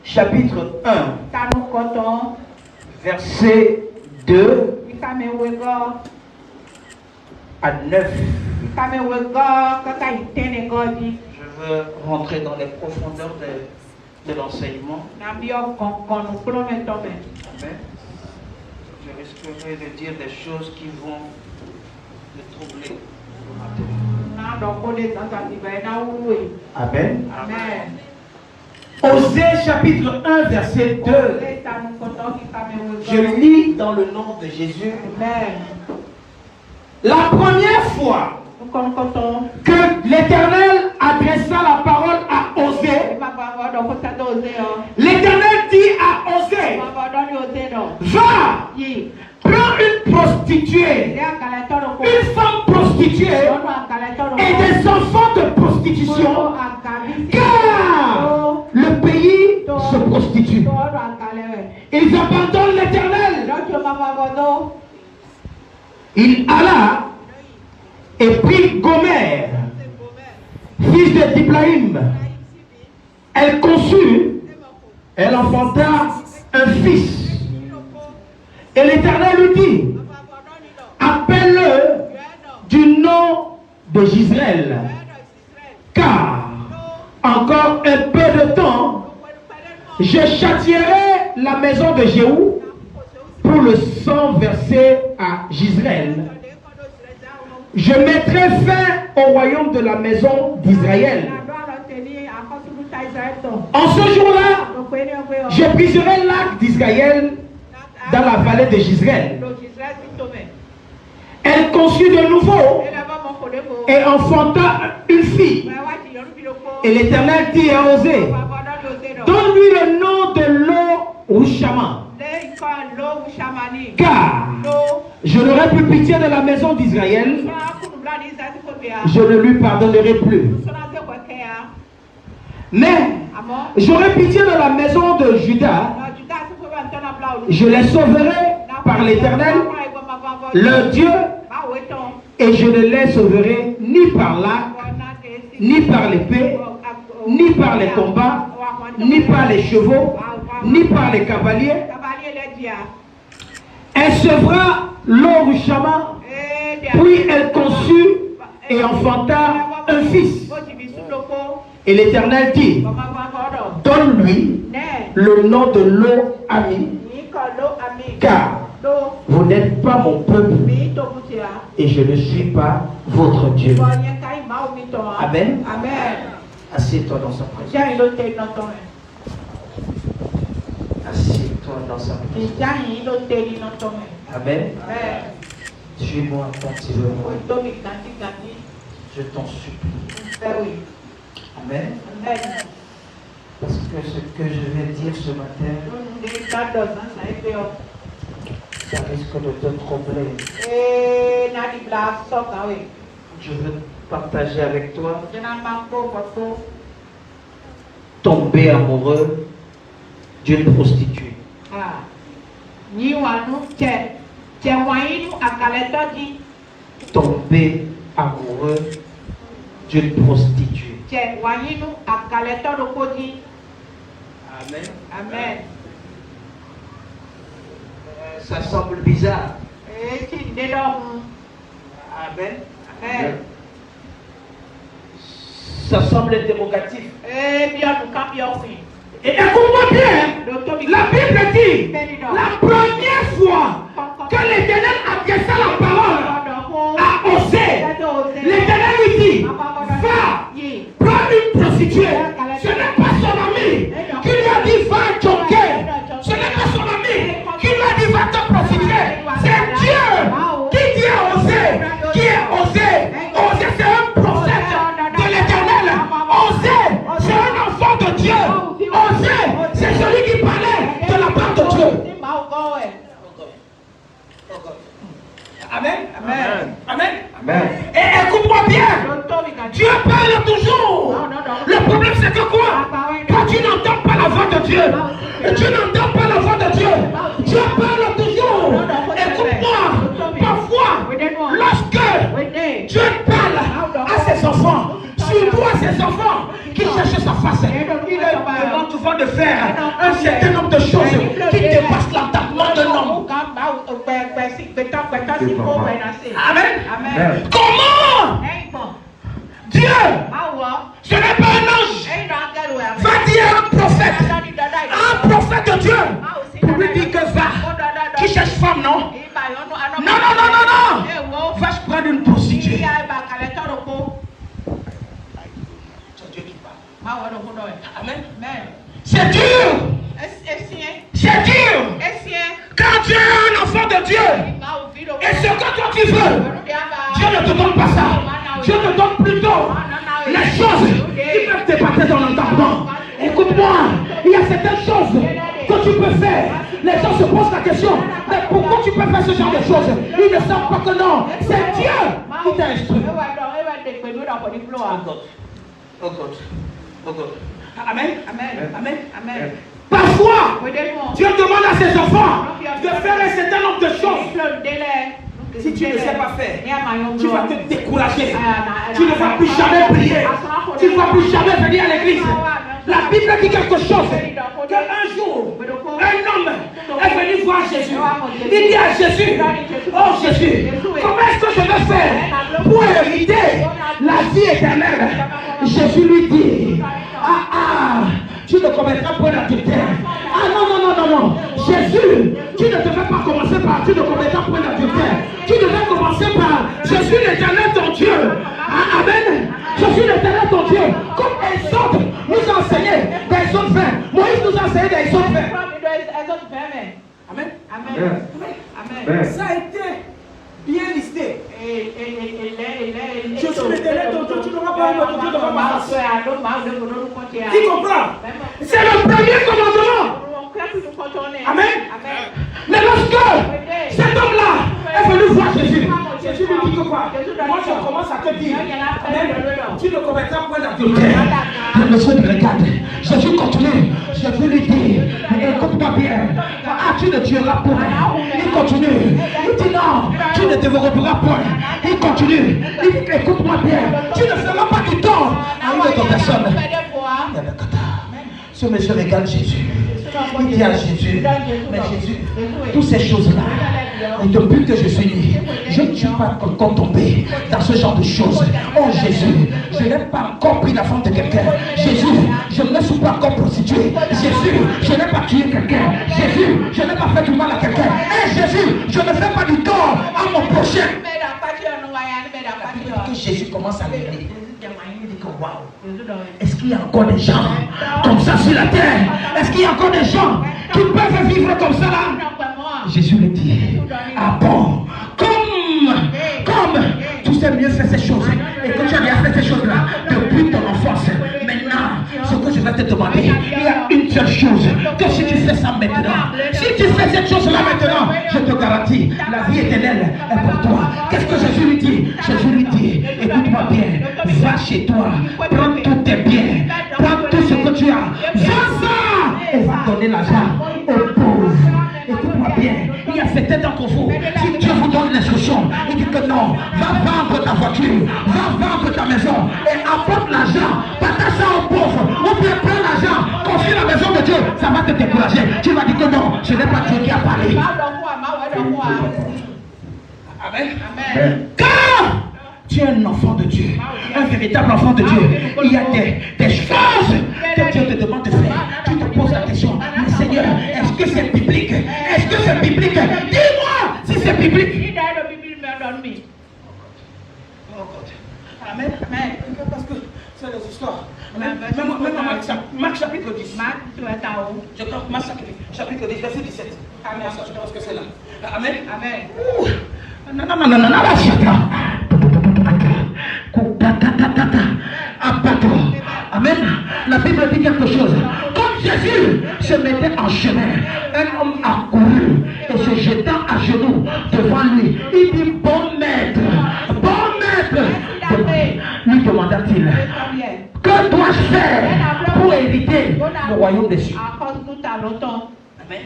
chapitre 1, verset 2 à 9. Je veux rentrer dans les profondeurs de l'enseignement. Amen. Je risquerai de dire des choses qui vont le troubler. Amen. Amen. Osée chapitre 1 verset 2. Je lis dans le nom de Jésus. Amen. La première fois que l'Éternel adressa la parole à Osée, l'Éternel dit à Osée, va, prends une prostituée, une femme prostituée et des enfants de prostitution, car le pays se prostitue. Ils abandonnent l'Éternel. Il alla et prit Gomer, fils de Diblaïm. Elle conçut, elle enfanta un fils. Et l'Éternel lui dit, appelle-le du nom de Gisraël, car encore un peu de temps, je châtierai la maison de Jéhou pour le sang versé à Gisraël. Je mettrai fin au royaume de la maison d'Israël. En ce jour-là, je briserai l'arc d'Israël dans la vallée de Gisraël. Elle conçut de nouveau et enfanta une fille. Et l'Éternel dit à Osée, donne-lui le nom de Lo-Rushama, car je n'aurai plus pitié de la maison d'Israël, je ne lui pardonnerai plus. Mais j'aurai pitié de la maison de Juda, je les sauverai par l'Éternel, leur Dieu, et je ne les sauverai ni par l'arc, ni par l'épée, ni par les combats, ni par les chevaux, ni par les cavaliers. Elle sevra Lo-Rushama, puis elle conçut et enfanta un fils. Et l'Éternel dit, donne-lui le nom de Lo-Ami, car vous n'êtes pas mon peuple et je ne suis pas votre Dieu. Amen. Assieds-toi dans sa présence. Assieds-toi dans sa présence. Amen. Suis-moi attentivement. Je t'en supplie. Amen. Parce que ce que je vais dire ce matin, ça risque de te troubler. Je veux partager avec toi tomber amoureux d'une prostituée. Tomber amoureux d'une prostituée. Amen. Ça semble bizarre. Amen. Ça semble interrogatif. Et écoute-moi bien, la Bible dit, la première fois que l'Éternel adressa la parole à Osée, l'Éternel lui dit, va, prends une prostituée. Ce n'est pas son ami qui lui a dit, va choquer. Ce n'est pas son ami qui lui a dit, va te prostituer. C'est Dieu qui dit à Osée, qui est Osée. Osée, c'est un prophète de l'Éternel. Osée, c'est un enfant de Dieu. Osée, c'est celui qui parlait de la part de Dieu. Amen. Et écoute-moi bien. Dieu parle toujours. Le problème c'est que quoi? Quand tu n'entends pas la voix de Dieu, tu n'entends pas la voix de Dieu. Dieu parle toujours. Écoute-moi. Parfois, lorsque Dieu parle à ses enfants, surtout à ses enfants qui cherchent sa face, on te voit de faire un certain nombre de choses qui dépassent l'entendement d'un homme. Amen. Comment Dieu, ce n'est pas un ange, va dire à un prophète de Dieu, pour lui dire que va, qui cherche femme, non? Non. Va se prendre une prostituée. C'est Dieu qui parle. Amen. C'est dur. C'est dur. Quand tu es un enfant de Dieu, et ce que toi tu veux, Dieu ne te donne pas ça. Dieu te donne plutôt les choses qui peuvent te passer dans l'entendement. Écoute-moi, il y a certaines choses que tu peux faire. Les gens se posent la question, mais pourquoi tu peux faire ce genre de choses? Ils ne savent pas que non, c'est Dieu qui t'a instruit. Oh God. Amen. Parfois, Dieu demande à ses enfants de faire un certain nombre de choses. Si tu ne sais pas faire, tu vas te décourager. Tu ne vas plus jamais prier. Tu ne vas plus jamais venir à l'église. La Bible dit quelque chose. Qu'un jour, un homme est venu voir Jésus. Il dit à Jésus, oh Jésus, comment est-ce que je vais faire pour hériter la vie éternelle? Jésus lui dit, tu ne commettras point d'adultère. Non. Jésus, tu ne devais pas commencer par tu ne commettras point d'adultère. Tu devais commencer par je suis l'Éternel ton Dieu. Amen. Je suis l'Éternel ton Dieu. Comme Exode nous a enseigné dans Exode 20. Moïse nous a enseigné dans Exode 20. Amen. Ça a été bien listé. Je suis l'Éternel ton Dieu. Tu n'auras pas un autre Dieu devant ma face. Tu comprends? C'est le premier commandement. Amen. Mais lorsque cet homme-là est venu voir Jésus, Jésus lui dit que quoi? Moi je commence à te dire, tu ne commettras point d'adultère. Le monsieur me regarde. Jésus continue. Jésus lui dit, écoute-moi bien. Tu ne tueras point. Il continue. Il dit non, tu ne développeras point. Il continue. Il dit écoute-moi bien. Tu ne feras pas du tort à une autre personne. Ce monsieur regarde Jésus. Il dit à Jésus, mais Jésus, toutes ces choses-là, et depuis que je suis né, je ne suis pas encore tombé dans ce genre de choses. Oh Jésus, je n'ai pas encore pris la femme de quelqu'un. Jésus, je ne me suis pas encore prostitué. Jésus, je n'ai pas tué quelqu'un. Jésus, je n'ai pas fait du mal à quelqu'un. Et Jésus, je ne fais pas du tort à mon prochain. Que Jésus commence à l'aider. Il dit que waouh, est-ce qu'il y a encore des gens comme ça sur la terre? Est-ce qu'il y a encore des gens qui peuvent vivre comme ça là? Jésus le dit, ah bon, comme tu sais mieux faire ces choses et que tu as bien fait ces choses là depuis ton enfance, maintenant ce que je vais te demander, il y a une seule chose, que si tu fais ça maintenant, si tu fais cette chose là maintenant, je te garantis, la vie éternelle est pour toi. Qu'est-ce que Jésus lui dit? Jésus lui dit, écoute-moi bien, va chez toi, prends tous tes biens, prends tout ce que tu as, vends ça et va donner l'argent aux pauvres. Écoute-moi bien, il y a certains d'entre vous, si Dieu vous donne l'instruction, il dit que non, va vendre ta voiture, va vendre ta maison et apporte l'argent, partage ça aux pauvres, ou bien prends l'argent, confie la maison de Dieu, ça va te décourager. Tu vas dire que non, ce n'est pas Dieu qui a parlé. Amen. Quand tu es un enfant de Dieu, un véritable enfant de Dieu, il y a des choses que Dieu te demande de faire. Tu te poses la question, mais Seigneur, est-ce que c'est biblique? Est-ce que c'est biblique? Dis-moi si c'est biblique. Oh God. Amen. Parce que c'est les histoires. Même Marc chapitre 10. Je crois Marc chapitre 10, verset 17. Amen. Je pense que c'est là. Amen. Non. Amen. La Bible dit quelque chose. Comme Jésus se mettait en chemin, un homme accourut et se jetant à genoux devant lui, il dit bon maître, lui demanda-t-il, que dois-je faire pour éviter le royaume des cieux? Amen.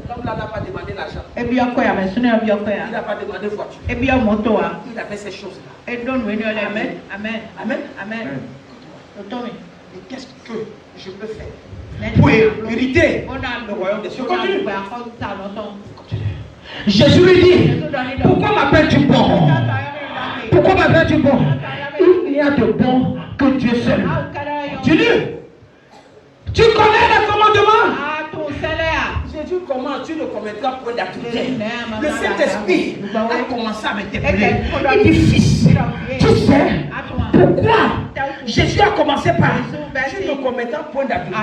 Comme là n'a pas demandé l'argent. Il n'a pas demandé voiture. Il avait ces choses-là. Amen. Et qu'est-ce que je peux faire pour hériter le royaume des cieux? Continue. Jésus lui dit, pourquoi m'appelles-tu bon? Pourquoi m'appelles-tu bon? Il n'y a de bon que Dieu seul. Continue. Tu connais les commandements? Jésus commence, tu ne commettras point d'adultère. Le Saint-Esprit a commencé à m'interpeller. Il dit, fils, tu sais pourquoi Jésus a commencé par tu ne commettras point d'adultère.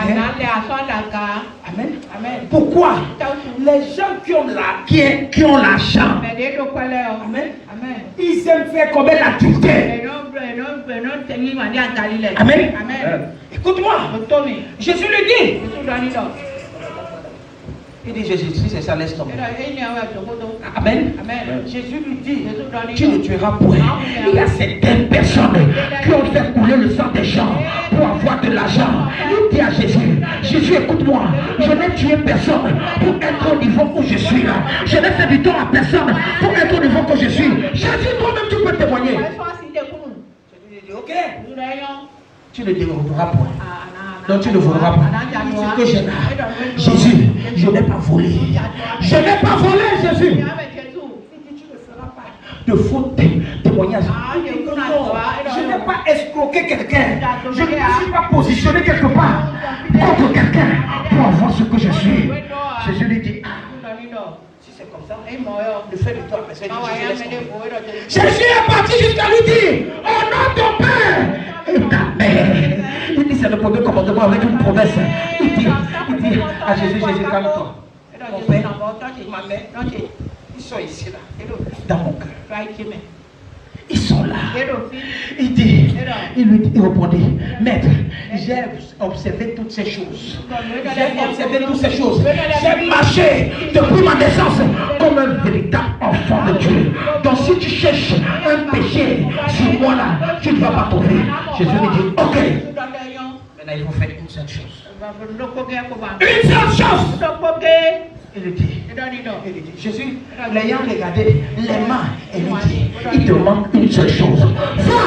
Amen. Amen. Pourquoi? Les gens qui ont l'argent, amen, ils aiment faire commettre l'adultère. Amen. Écoute-moi. Jésus lui dit. Il dit, Jésus, si c'est ça, laisse tomber. Amen. Jésus lui dit, tu ne tueras point. Il y a certaines personnes qui ont fait couler le sang des gens pour avoir de l'argent. Il dit à Jésus, Jésus, écoute-moi, je n'ai tué personne pour être au niveau où je suis là. Je n'ai fait du tort à personne pour être au niveau où je suis. Jésus, toi-même, tu peux témoigner. Jésus dit, ok. Tu ne dévoreras point. Non, tu ne voleras pas. C'est ce que j'ai là. Jésus, je n'ai pas volé. Je n'ai pas volé, Jésus. Tu ne feras pas de faux témoignages. Je n'ai pas escroqué quelqu'un. Je ne me suis pas positionné quelque part contre quelqu'un pour avoir ce que je suis. Jésus lui dit, si c'est comme ça, le fait de toi, Jésus est parti jusqu'à lui dire, honore ton père et ta mère. Il dit, c'est le premier commandement avec une promesse. Il dit à Jésus, calme-toi. Mon père, ma mère, ils sont ici là, dans mon cœur. Ils sont là. Il répondit, maître, j'ai observé toutes ces choses. J'ai marché depuis ma naissance comme un véritable enfant de Dieu. Donc si tu cherches un péché sur moi là, tu ne vas pas trouver. Jésus lui dit, ok. Maintenant il faut faire une seule chose. Une seule chose. Il dit, Jésus, l'ayant regardé les mains, il demande une seule chose. Va,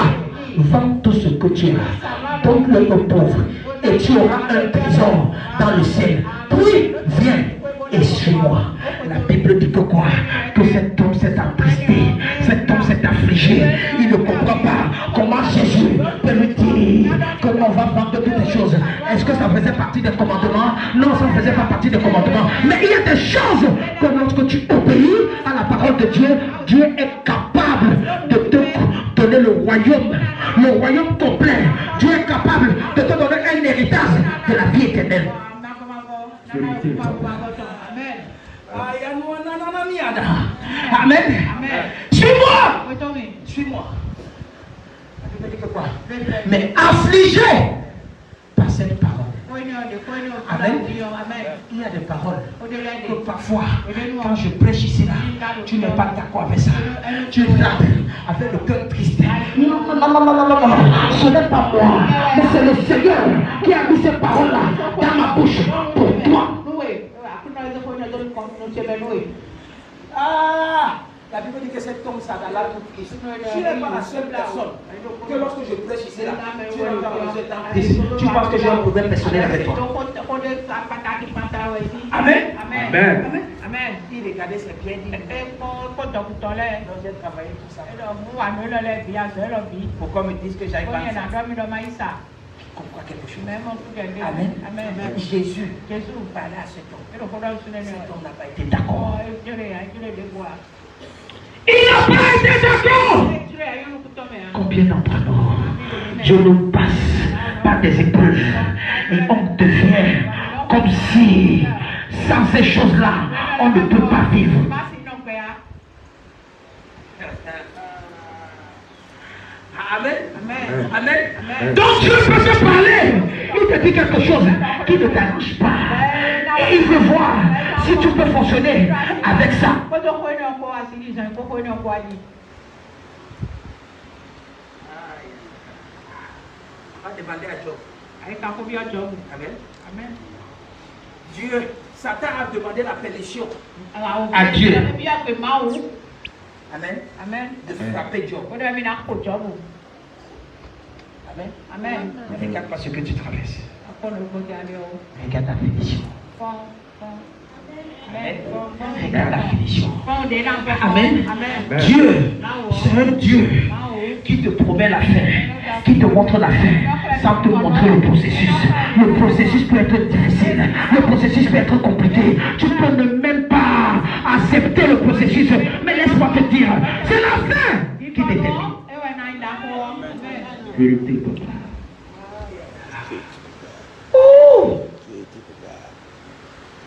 vends tout ce que tu as, donne-le aux pauvres, et tu auras un trésor dans le ciel. Puis, viens et suis-moi. La Bible dit que quoi? Que cet homme s'est attristé, cet homme s'est affligé. Il ne comprend pas comment Jésus peut lui dire que l'on va vendre toutes les choses. Est-ce que ça faisait partie des commandements? Non, ça ne faisait pas partie des commandements. Mais il y a des choses que lorsque tu obéis à la parole de Dieu, Dieu est capable de te donner le royaume complet. Dieu est capable de te donner un héritage de la vie éternelle. Amen. Suis-moi. Suis-moi. Mais affligé par cette parole. Amen. Il y a des paroles que parfois, quand je prêche ici là, tu n'es pas d'accord avec ça. Tu rates avec le cœur triste. Non. Ce n'est pas moi, mais c'est le Seigneur qui a mis ces paroles là dans ma bouche pour toi. La Bible dit que cet homme s'adala pour Christ. Tu n'es pas la seule personne que lorsque je prêche ici là, tu entends Christ. Tu penses que j'ai un problème personnel avec toi. Amen. Amen. Il regardait ses pieds, il dit, j'ai travaillé tout ça. Pourquoi me disent que j'aille pas ça? Comprends quelque chose. Amen. Jésus parlait à cet homme. Cet homme n'a pas été d'accord. Il n'a pas été d'accord. Combien d'entre nous, Dieu nous passe par des épreuves et on devient comme si sans ces choses-là, on ne peut pas vivre. Amen. Donc Dieu peut te parler. Il te dit quelque chose qui ne t'arrange pas. Et il veut voir si tu peux fonctionner avec ça. Va demander à Job. Amen. Dieu, Satan a demandé la permission à Dieu. Amen. De frapper Job. Amen. Ne regarde pas ce que tu traverses. Regarde la finition. Regarde la finition. Amen. Dieu, c'est un Dieu qui te promet la fin, qui te montre la fin, sans te montrer le processus. Le processus peut être difficile, le processus peut être compliqué. Tu peux ne même pas accepter le processus, mais laisse-moi te dire, c'est la fin qui détermine. Vérité. Oh!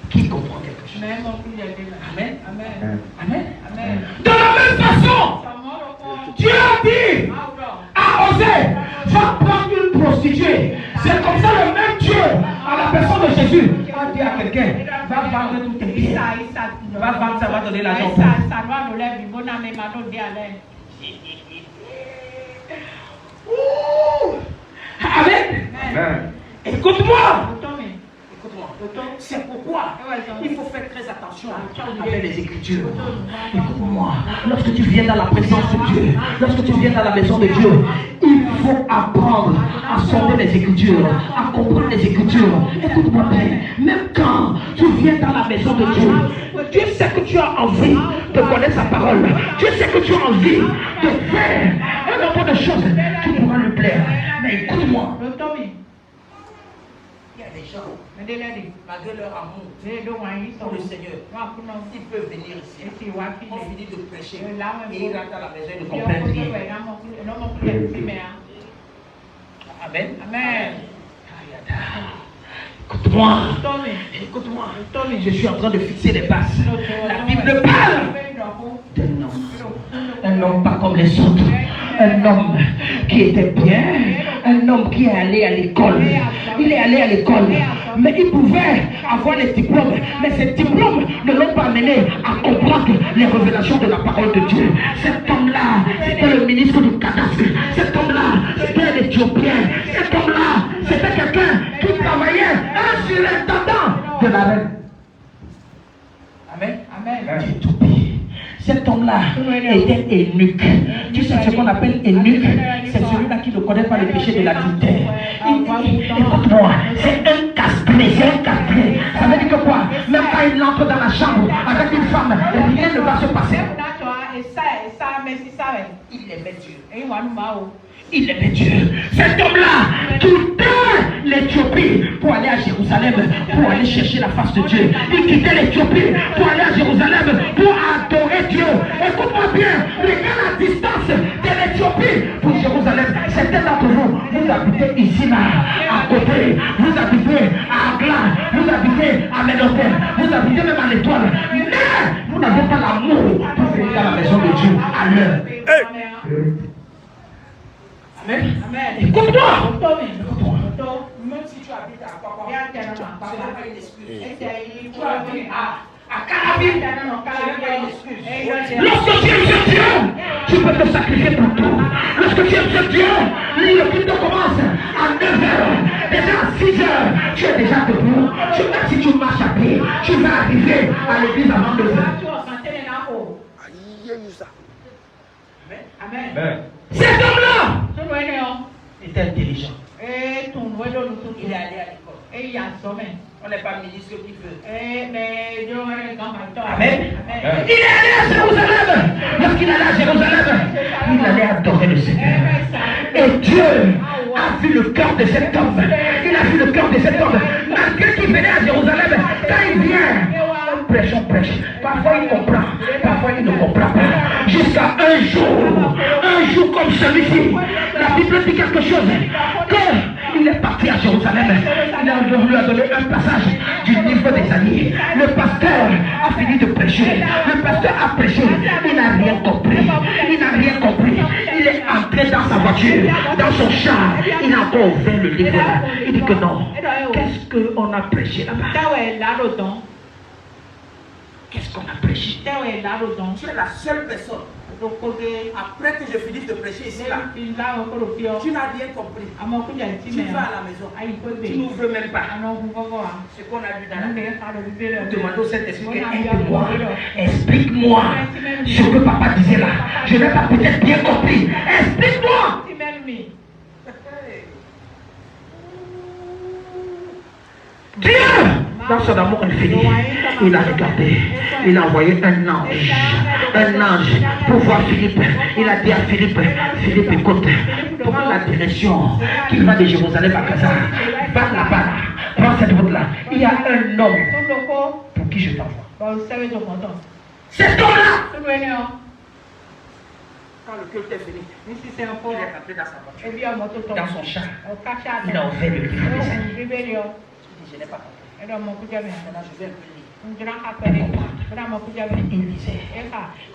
Qui comprend quelque chose? Amen. Amen. Amen. Amen. De la même façon, Dieu a dit à Osée, va prendre une prostituée. C'est comme ça le même Dieu, à la personne de Jésus, a dit à quelqu'un, va vendre tous tes biens. Va vendre, ça va donner l'argent. Amen. Amen. Écoute-moi. C'est pourquoi il faut faire très attention avec les Écritures. Écoute-moi, lorsque tu viens dans la présence de Dieu, lorsque tu viens dans la maison de Dieu, il faut apprendre à sonder les Écritures, à comprendre les Écritures. Écoute-moi bien, même quand tu viens dans la maison de Dieu, Dieu sait que tu as envie de connaître sa parole. Dieu sait que tu as envie de faire un nombre de choses qui pourra lui plaire. Mais écoute-moi. Il y a des gens, malgré leur amour pour le Seigneur, ils peuvent venir ici. On finit de prêcher et ils rentrent à la maison et ne comprennent rien. Amen. Amen. Écoute-moi. Écoute-moi. Je suis en train de fixer les bases. La Bible parle d'un homme. Un homme pas comme les autres. Un homme qui était bien. Un homme qui est allé à l'école. Il est allé à l'école. Mais il pouvait avoir les diplômes. Mais ces diplômes ne l'ont pas amené à comprendre les révélations de la parole de Dieu. Cet homme-là, c'était le ministre du cadastre. Cet homme-là, c'était un Éthiopien. Cet homme-là, c'était quelqu'un qui travaillait un surintendant de la reine. Amen. Amen. Cet homme-là était eunuque. Tu sais ce qu'on appelle eunuque? C'est celui-là qui ne connaît pas le péché de l'adultère. Écoute-moi, c'est un castré, Ça veut dire que quoi? Même quand il entre dans la chambre avec une femme, rien ne va se passer. Il aimait Dieu. Il aimait Dieu. Cet homme-là quittait l'Éthiopie pour aller à Jérusalem, pour aller chercher la face de Dieu. Il quittait l'Éthiopie pour aller à Jérusalem, pour adorer Dieu. Écoute-moi bien, regarde la distance de l'Éthiopie pour Jérusalem. Certains d'entre vous, vous habitez ici, là, à côté. Vous habitez à Agla, vous habitez à Mélotin, vous habitez même à l'Étoile. Mais vous n'avez pas l'amour pour venir dans la maison de Dieu à l'heure. Amen. Écoute-moi. Même si tu habites à Papa, ce n'est pas une excuse. Tu habites à Carabine, ce n'est pas une excuse. Lorsque tu aimes ce Dieu, tu peux te sacrifier pour tout. Lorsque tu aimes ce Dieu, le culte commence à 9h. Déjà à 6h, tu es déjà debout. Même si tu marches à pied, tu vas arriver à l'église avant 2h. Amen. Cet homme-là était intelligent. Il est allé à l'école. On n'est pas ministre qui veut. Amen. Il est allé à Jérusalem. Lorsqu'il allait à Jérusalem, il allait adorer le Seigneur. Et Dieu a vu le cœur de cet homme. Il a vu le cœur de cet homme. Malgré qu'il venait à Jérusalem, quand il vient, on prêche. Parfois il comprend, parfois il ne comprend pas. Jusqu'à un jour comme celui-ci, la Bible dit quelque chose. Il est parti à Jérusalem. Il lui a donné un passage du livre des Amis. Le pasteur a fini de prêcher. Le pasteur a prêché. Il n'a rien compris. Il est entré dans sa voiture, dans son char. Il a encore ouvert le livre. Il dit que non. Qu'est-ce qu'on a prêché là-bas? Qu'est-ce qu'on a prêché? Tu es la seule personne. Après que je finisse de prêcher ici, là, tu n'as rien compris. Tu vas à la maison. Tu n'ouvres même pas ce qu'on a lu dans la Bible. Nous demandons cet esprit, aide-moi, explique-moi ce que papa disait là. Je n'ai pas peut-être bien compris. Explique-moi. Dans son amour infini, il a regardé. Il a envoyé un ange pour voir Philippe. Il a dit à Philippe, Philippe, écoute, prends la direction qui va de Jérusalem à Gaza. Va là-bas, prends cette route-là. Il y a un homme pour qui je t'envoie. Cet homme-là, quand le culte est fini, il est rentré dans sa voiture, dans son char. Il a ouvert le livre des scènes. Il dit, je n'ai pas compris. Maintenant, je vais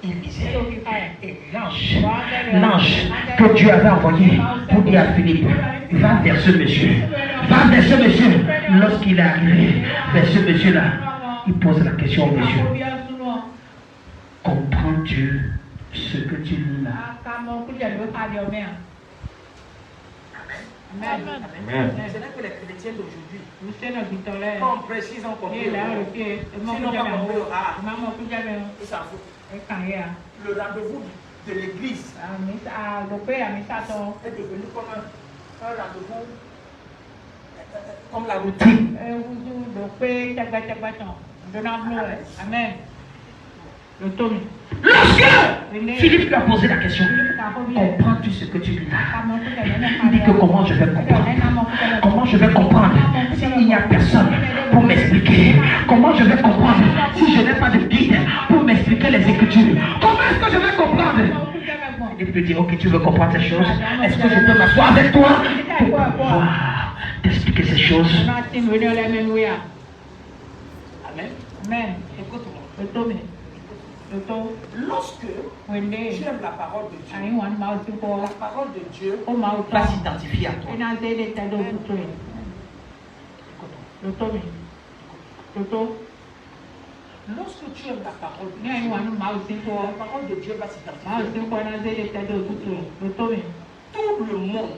il disait, et l'ange que Dieu avait envoyé pour dire à Philippe, va vers ce monsieur. Lorsqu'il est arrivé vers ce monsieur-là, il pose la question au monsieur. Comprends-tu ce que tu lis là? Amen. C'est là que les chrétiens d'aujourd'hui, quand on précise, on comprend. Sinon, pas compris, ils s'en foutent. Le rendez-vous de l'église est devenu comme un rendez-vous, comme la routine. Amen. Lorsque Philippe lui a posé la question, comprends-tu ce que tu lis là? Il dit que comment je vais comprendre? Comment je vais comprendre s'il n'y a personne pour m'expliquer? Comment je vais comprendre si je n'ai pas de guide pour m'expliquer les Écritures? Comment est-ce que je vais comprendre? Il peut dire, ok, tu veux comprendre ces choses? Est-ce que je peux m'asseoir avec toi pour pouvoir t'expliquer ces choses? Amen. Écoute-moi. Lorsque tu aimes la parole de Dieu, la parole de Dieu va s'identifier à toi. Lorsque tu aimes la parole de Dieu va s'identifier à toi. Tout le monde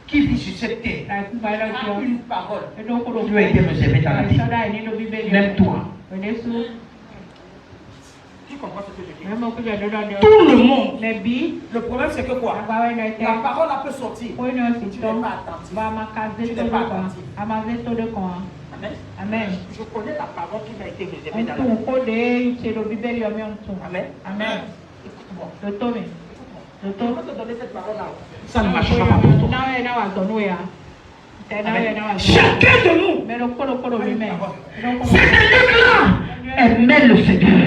qui vit sur cette terre a une parole. Dieu a été réservé dans la vie. Même toi. Tu comprends ce que je dis? Tout le monde. Le problème c'est que quoi? La parole peut sortir. Tu n'es pas attentif. Tu n'es pas attentif. Amen. Je connais la parole qui m'a été réservée dans la vie. Amen. Écoute-moi. Je peux te donner cette parole-là. Ça ne marchera pas pour toi. Chacun de nous, cet élève-là aimait le Seigneur.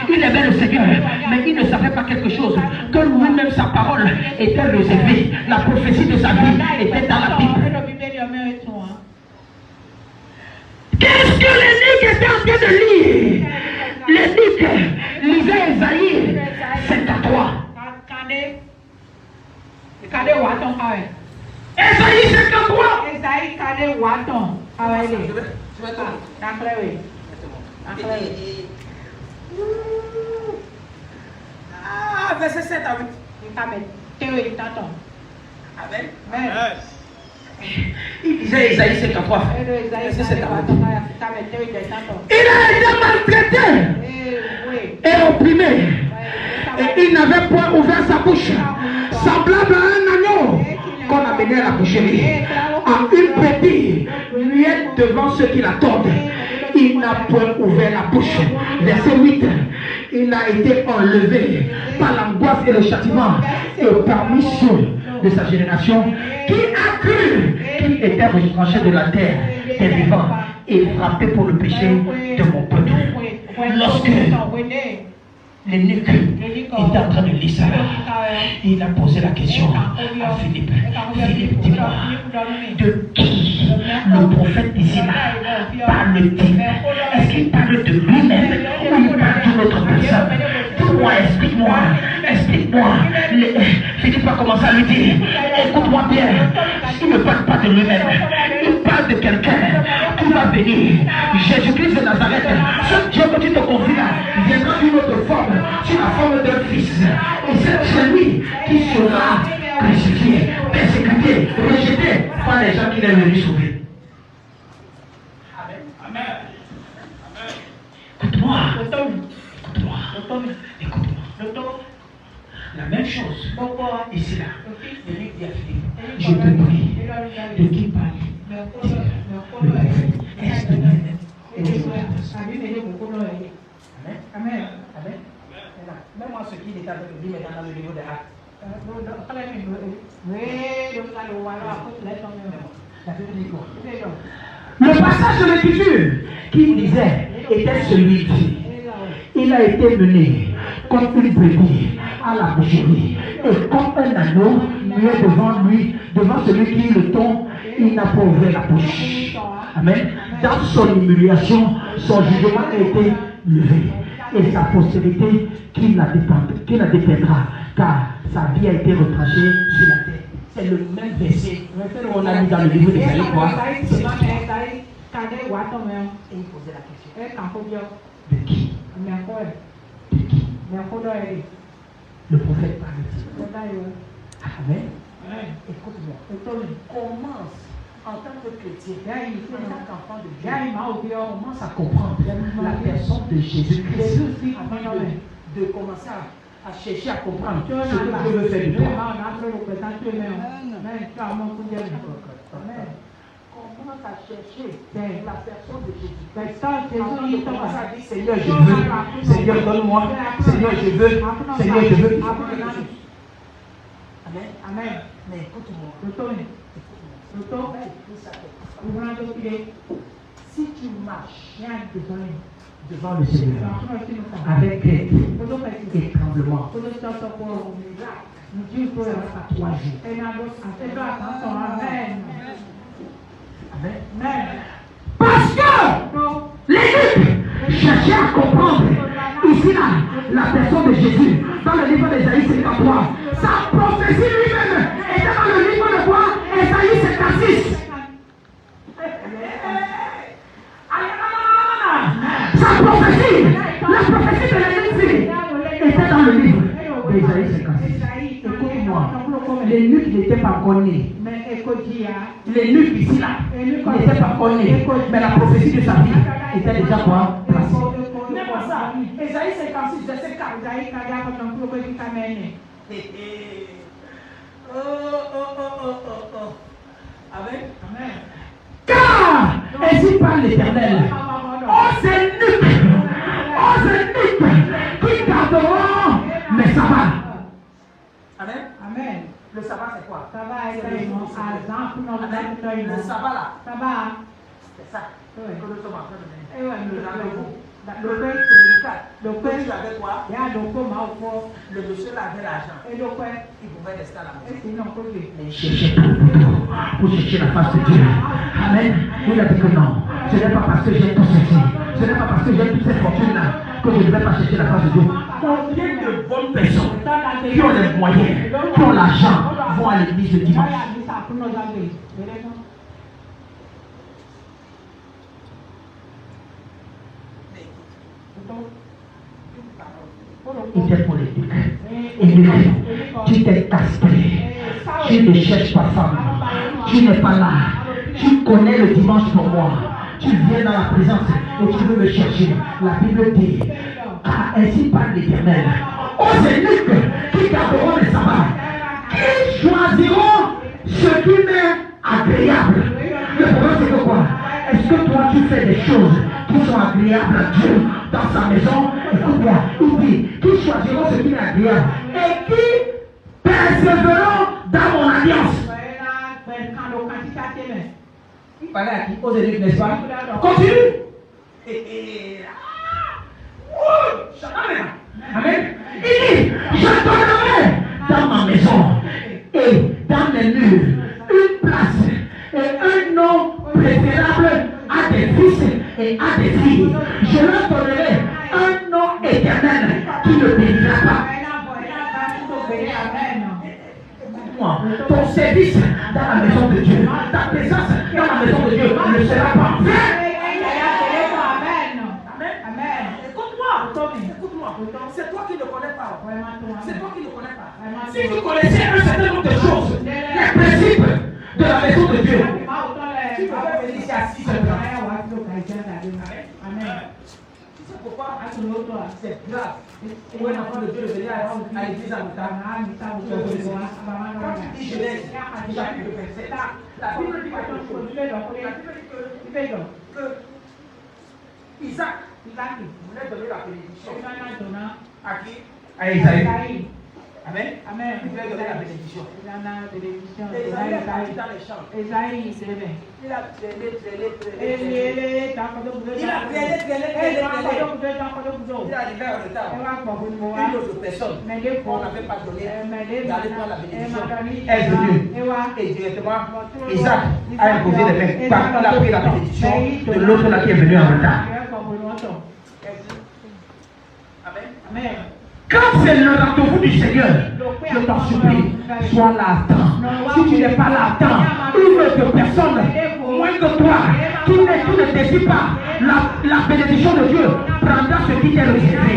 Il aimait le Seigneur, mais il ne savait pas quelque chose. Que lui-même, sa parole était réservée. La prophétie de sa vie était dans la Bible. Qu'est-ce que l'énigme était en train de lire? L'énigme lisait Esaïe 53. Esaïe 53. Verset 7 à 8. Amen. Il disait Esaïe 53. Verset 7 à 8. Il a été maltraité et opprimé. Et il n'avait point ouvert sa bouche, semblable à un agneau qu'on a mené à la boucherie, à une brebis muette devant ceux qui l'attendent. Il n'a point ouvert la bouche. Verset 8. Il a été enlevé par l'angoisse et le châtiment. Et parmi ceux de sa génération, qui a cru qu'il était retranché de la terre des vivants et frappé pour le péché de mon peuple. Lorsque l'eunuque était en train de lire ça, il a posé la question à Philippe. Philippe, dis-moi, de qui le prophète ici là parle-t-il? Est-ce qu'il parle de lui-même ou il parle d'une autre personne? Dis-moi, explique-moi. Philippe a commencé à lui dire, écoute-moi bien, il ne parle pas de lui-même, il parle de quelqu'un qui va venir. Jésus-Christ de Nazareth, ce Dieu que tu te confies là, viendra d'une autre forme, sur la forme d'un fils. Et c'est celui qui sera crucifié, persécuté, rejeté par les gens qui l'ont venu sauver. Amen. Écoute-moi. La même chose. Ici là. Je te prie. De qui parle? Le prophète. Est-ce de lui-même? choses. Amen. Amen. Amen. Même-moi ce qui est à dire maintenant dans le niveau des actes. Le passage de l'Écriture qui disait était celui-ci. Il a été mené comme une brebis à la boucherie et comme un agneau muet devant lui, devant celui qui le tombe, il n'a pas ouvert la bouche. Amen. Dans son humiliation, son jugement a été levé et sa postérité qui la dépeindra, car sa vie a été retranchée sur la terre. C'est le même verset qu'on a lu dans le livre d'Ésaïe. Et il posait la question. De qui? De qui? Le prophète parle-t-il? Amen. Écoute-moi. Commence en tant que chrétien, en tant qu'enfant de Dieu, commence à comprendre la personne de Jésus-Christ avant de commencer à chercher à comprendre ce que Dieu veut faire de toi. Commence à chercher la personne de Jésus. Avant de commencer à dire Seigneur, je veux, Seigneur, donne-moi, Seigneur, je veux, Seigneur, je veux. Amen. Amen. Mais écoute-moi. Si tu marches devant le Seigneur avec crainte et tremblement, Dieu peut à 3 jours. Amen. Parce que les Juifs cherchaient à comprendre ici là la personne de Jésus dans le livre d'Ésaïe 53. Sa prophétie lui-même était dans le livre de quoi? Ésaïe 56. Sa prophétie, la prophétie de l'Église était dans le livre d'Ésaïe 56. Écoute-moi, les nuques n'étaient pas encore nés. Les nuques ici là n'étaient pas encore nés. Mais la prophétie de sa vie était déjà quoi? Placée. Même pas ça. Ésaïe 56, verset 4. Amen. Car ainsi parle l'Éternel. Oh, ces nuques, qui garderont mes sabbats. Amen. Le sabbat, c'est quoi? Le sabbat là. C'est ça. Que nous sommes en train de mener. Le rendez-vous. Le père, tu avais quoi? Le monsieur là avait l'argent. Il pouvait rester à la maison. Mais il cherchait pour chercher la face de Dieu. Amen. Il a dit que non. Ce n'est pas parce que j'ai tout ceci. Ce n'est pas parce que j'ai toute cette fortune-là que je ne vais pas chercher la face de Dieu. Combien de bonnes personnes qui ont les moyens, qui ont l'argent, vont à l'église le dimanche? Il était pour les ducs. Et tu t'es castré. Tu ne cherches pas femme. Tu n'es pas là. Tu connais le dimanche pour moi. Tu viens dans la présence et tu veux me chercher. La Bible dit, car ainsi parle l'Éternel. Oh, c'est nous qui garderont les sabbats, qui choisiront ce qui m'est agréable. Le problème c'est que quoi? Est-ce que toi tu fais des choses qui sont agréables à Dieu dans sa maison? Écoute-moi, il dit, qui choisiront ce qui m'est agréable et qui persévéreront dans mon alliance. Il parlait à qui? Aux élèves, n'est-ce pas? Continue. Amen. Il dit, je donnerai dans ma maison et dans les murs une place et un nom préférable à des fils et à des filles. Je leur donnerai un nom éternel qui ne périra pas. Écoute-moi, ton service dans la maison de Dieu, ta présence dans la maison de Dieu ne sera pas vaine. Écoute-moi, c'est toi qui ne connais pas. C'est toi qui ne connais pas. Si tu connaissais un certain nombre de choses, les principes de la maison de Dieu, tu vas venir ici à 6 heures. Amen. Tu sais pourquoi? C'est grave. Pour un enfant de Dieu de venir à l'église en retard. Quand tu dis Genèse, chapitre 27, la Bible dit quelque chose. La Bible dit que Isaac, voulait donner la bénédiction. À qui? À Isaïe. Amen. Amen. Il voulait donner la bénédiction. Il en a bénédiction. Et Isaïe est parti dans les champs. Isaïe, il s'est levé. Il a traîné. Il Il a traîné. Il est arrivé en retard. Une autre personne, on n'avait pas donné d'aller prendre la bénédiction. Est venue. Et directement, Isaac a imposé les mains. Quand il a pris la bénédiction de l'autre là qui est venu en retard. Amen. Amen. Quand c'est le rendez-vous du Seigneur, je t'en supplie, sois là à temps. Si tu n'es pas là à temps, une autre personne, moins que toi, qui ne désire pas la bénédiction de Dieu, prendra ce qui t'est réservé.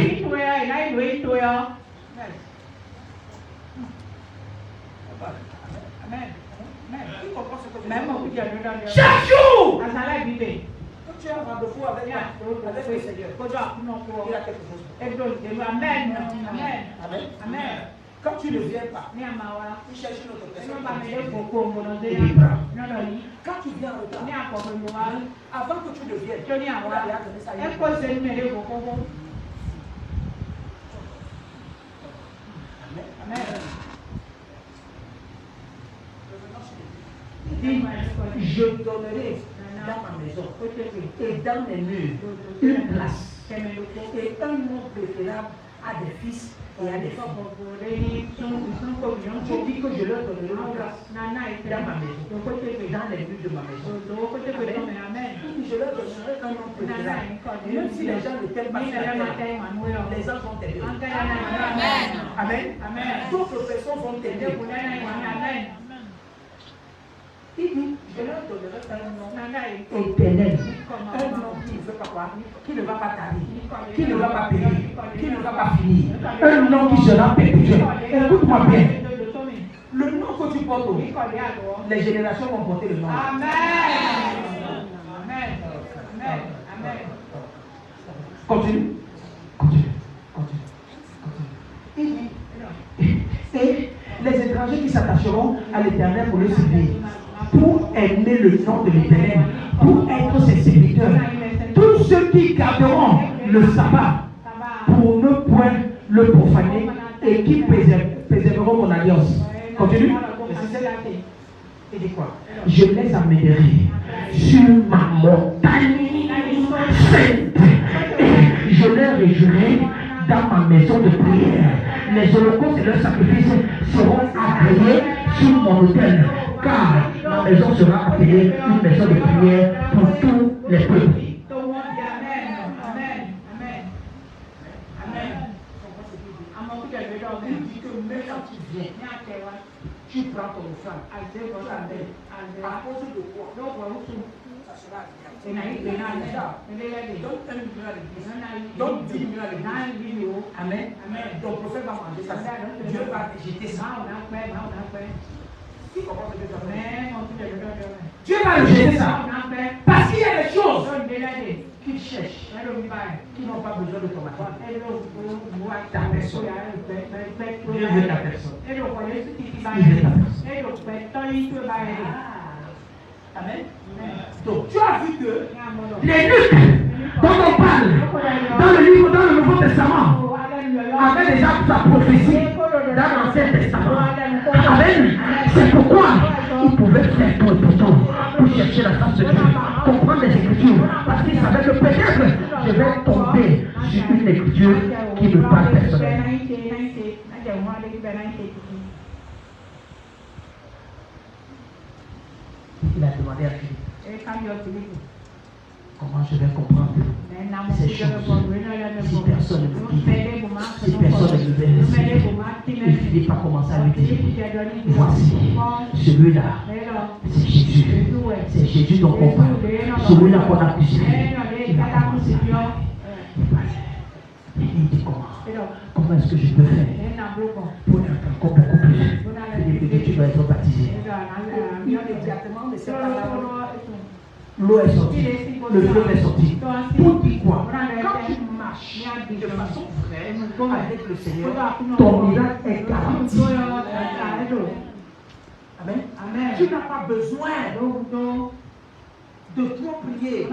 Chaque jour, Quand tu as un rendez-vous avec le Seigneur, il y a quelque chose. Amen. Amen. Quand tu ne viens pas, tu cherches une autre personne. Quand tu viens en retard, avant que tu ne viennes, il a donné ça. Amen. Je donnerai dans ma maison et dans mes murs une place et un nom préférable à des fils et à des filles. Je dis que je leur donnerai une place dans ma maison, dans les murs de ma maison. Amen. Je leur donnerai un nom préférable. Même si les gens ne t'aiment pas, les gens vont t'aider. Amen. D'autres personnes vont t'aider. Il dit, je leur donnerai un nom éternel, un nom qui ne fait pas quoi, qui ne va pas tarir, qui ne va pas périr, qui ne va pas finir, un nom qui sera perpétuel. Écoute-moi bien, le nom que tu portes, les générations vont porter le nom. Amen. Continue. Il dit, et les étrangers qui s'attacheront à l'Éternel pour le servir, pour aimer le nom de l'Éternel, pour être ses serviteurs. Tous ceux qui garderont le sabbat pour ne point le profaner et qui préserveront mon alliance. Continue. Il dit quoi? Je les amènerai sur ma montagne sainte et je les réjouirai dans ma maison de prière. Les holocaustes et leurs sacrifices seront agréés sur mon autel, car ma maison sera appelée une maison de prière pour tous les peuples. Il dit que même quand tu viens, tu prends ton offrande. À cause de quoi? Ça sera agréable. Donne 1 million à l'église. Donne 10 millions à l'église. Amen. Ton prophète va manger ça. Dieu va rejeter ça. Qui comprend ce que tu as fait? Dieu va rejeter ça. Parce qu'il y a des choses qu'il cherche, qui n'ont pas besoin de ton mari. Ta personne. Dieu veut ta personne. Il veut ta personne. Amen. Donc tu as vu que Les luttes dont on parle dans le Nouveau Testament avaient déjà sa prophétie dans l'Ancien Testament. Amen. C'est pourquoi il pouvait faire tout et pour tout pour chercher la face de Dieu, comprendre les Écritures, parce qu'il savait que peut-être je vais tomber sur une écriture qui me parle personnellement. Il a demandé à Philippe, comment je vais comprendre ces choses si personne ne me dit, si personne ne me laisse. Et Philippe a commencé à lui dire, voici, celui-là, c'est Jésus. C'est Jésus dont on parle. Celui-là qu'on a crucifié. Il a commencé à parler. Il dit comment est-ce que je peux faire pour être encore beaucoup plus? Il dit que tu dois être baptisé. immédiatement, mais c'est pas là. L'eau est sortie, le fleuve est sorti. Pour dire quoi? Quand tu marches de façon vraie avec le Seigneur, Ton miracle est garanti. Amen. Tu n'as pas besoin de trop prier.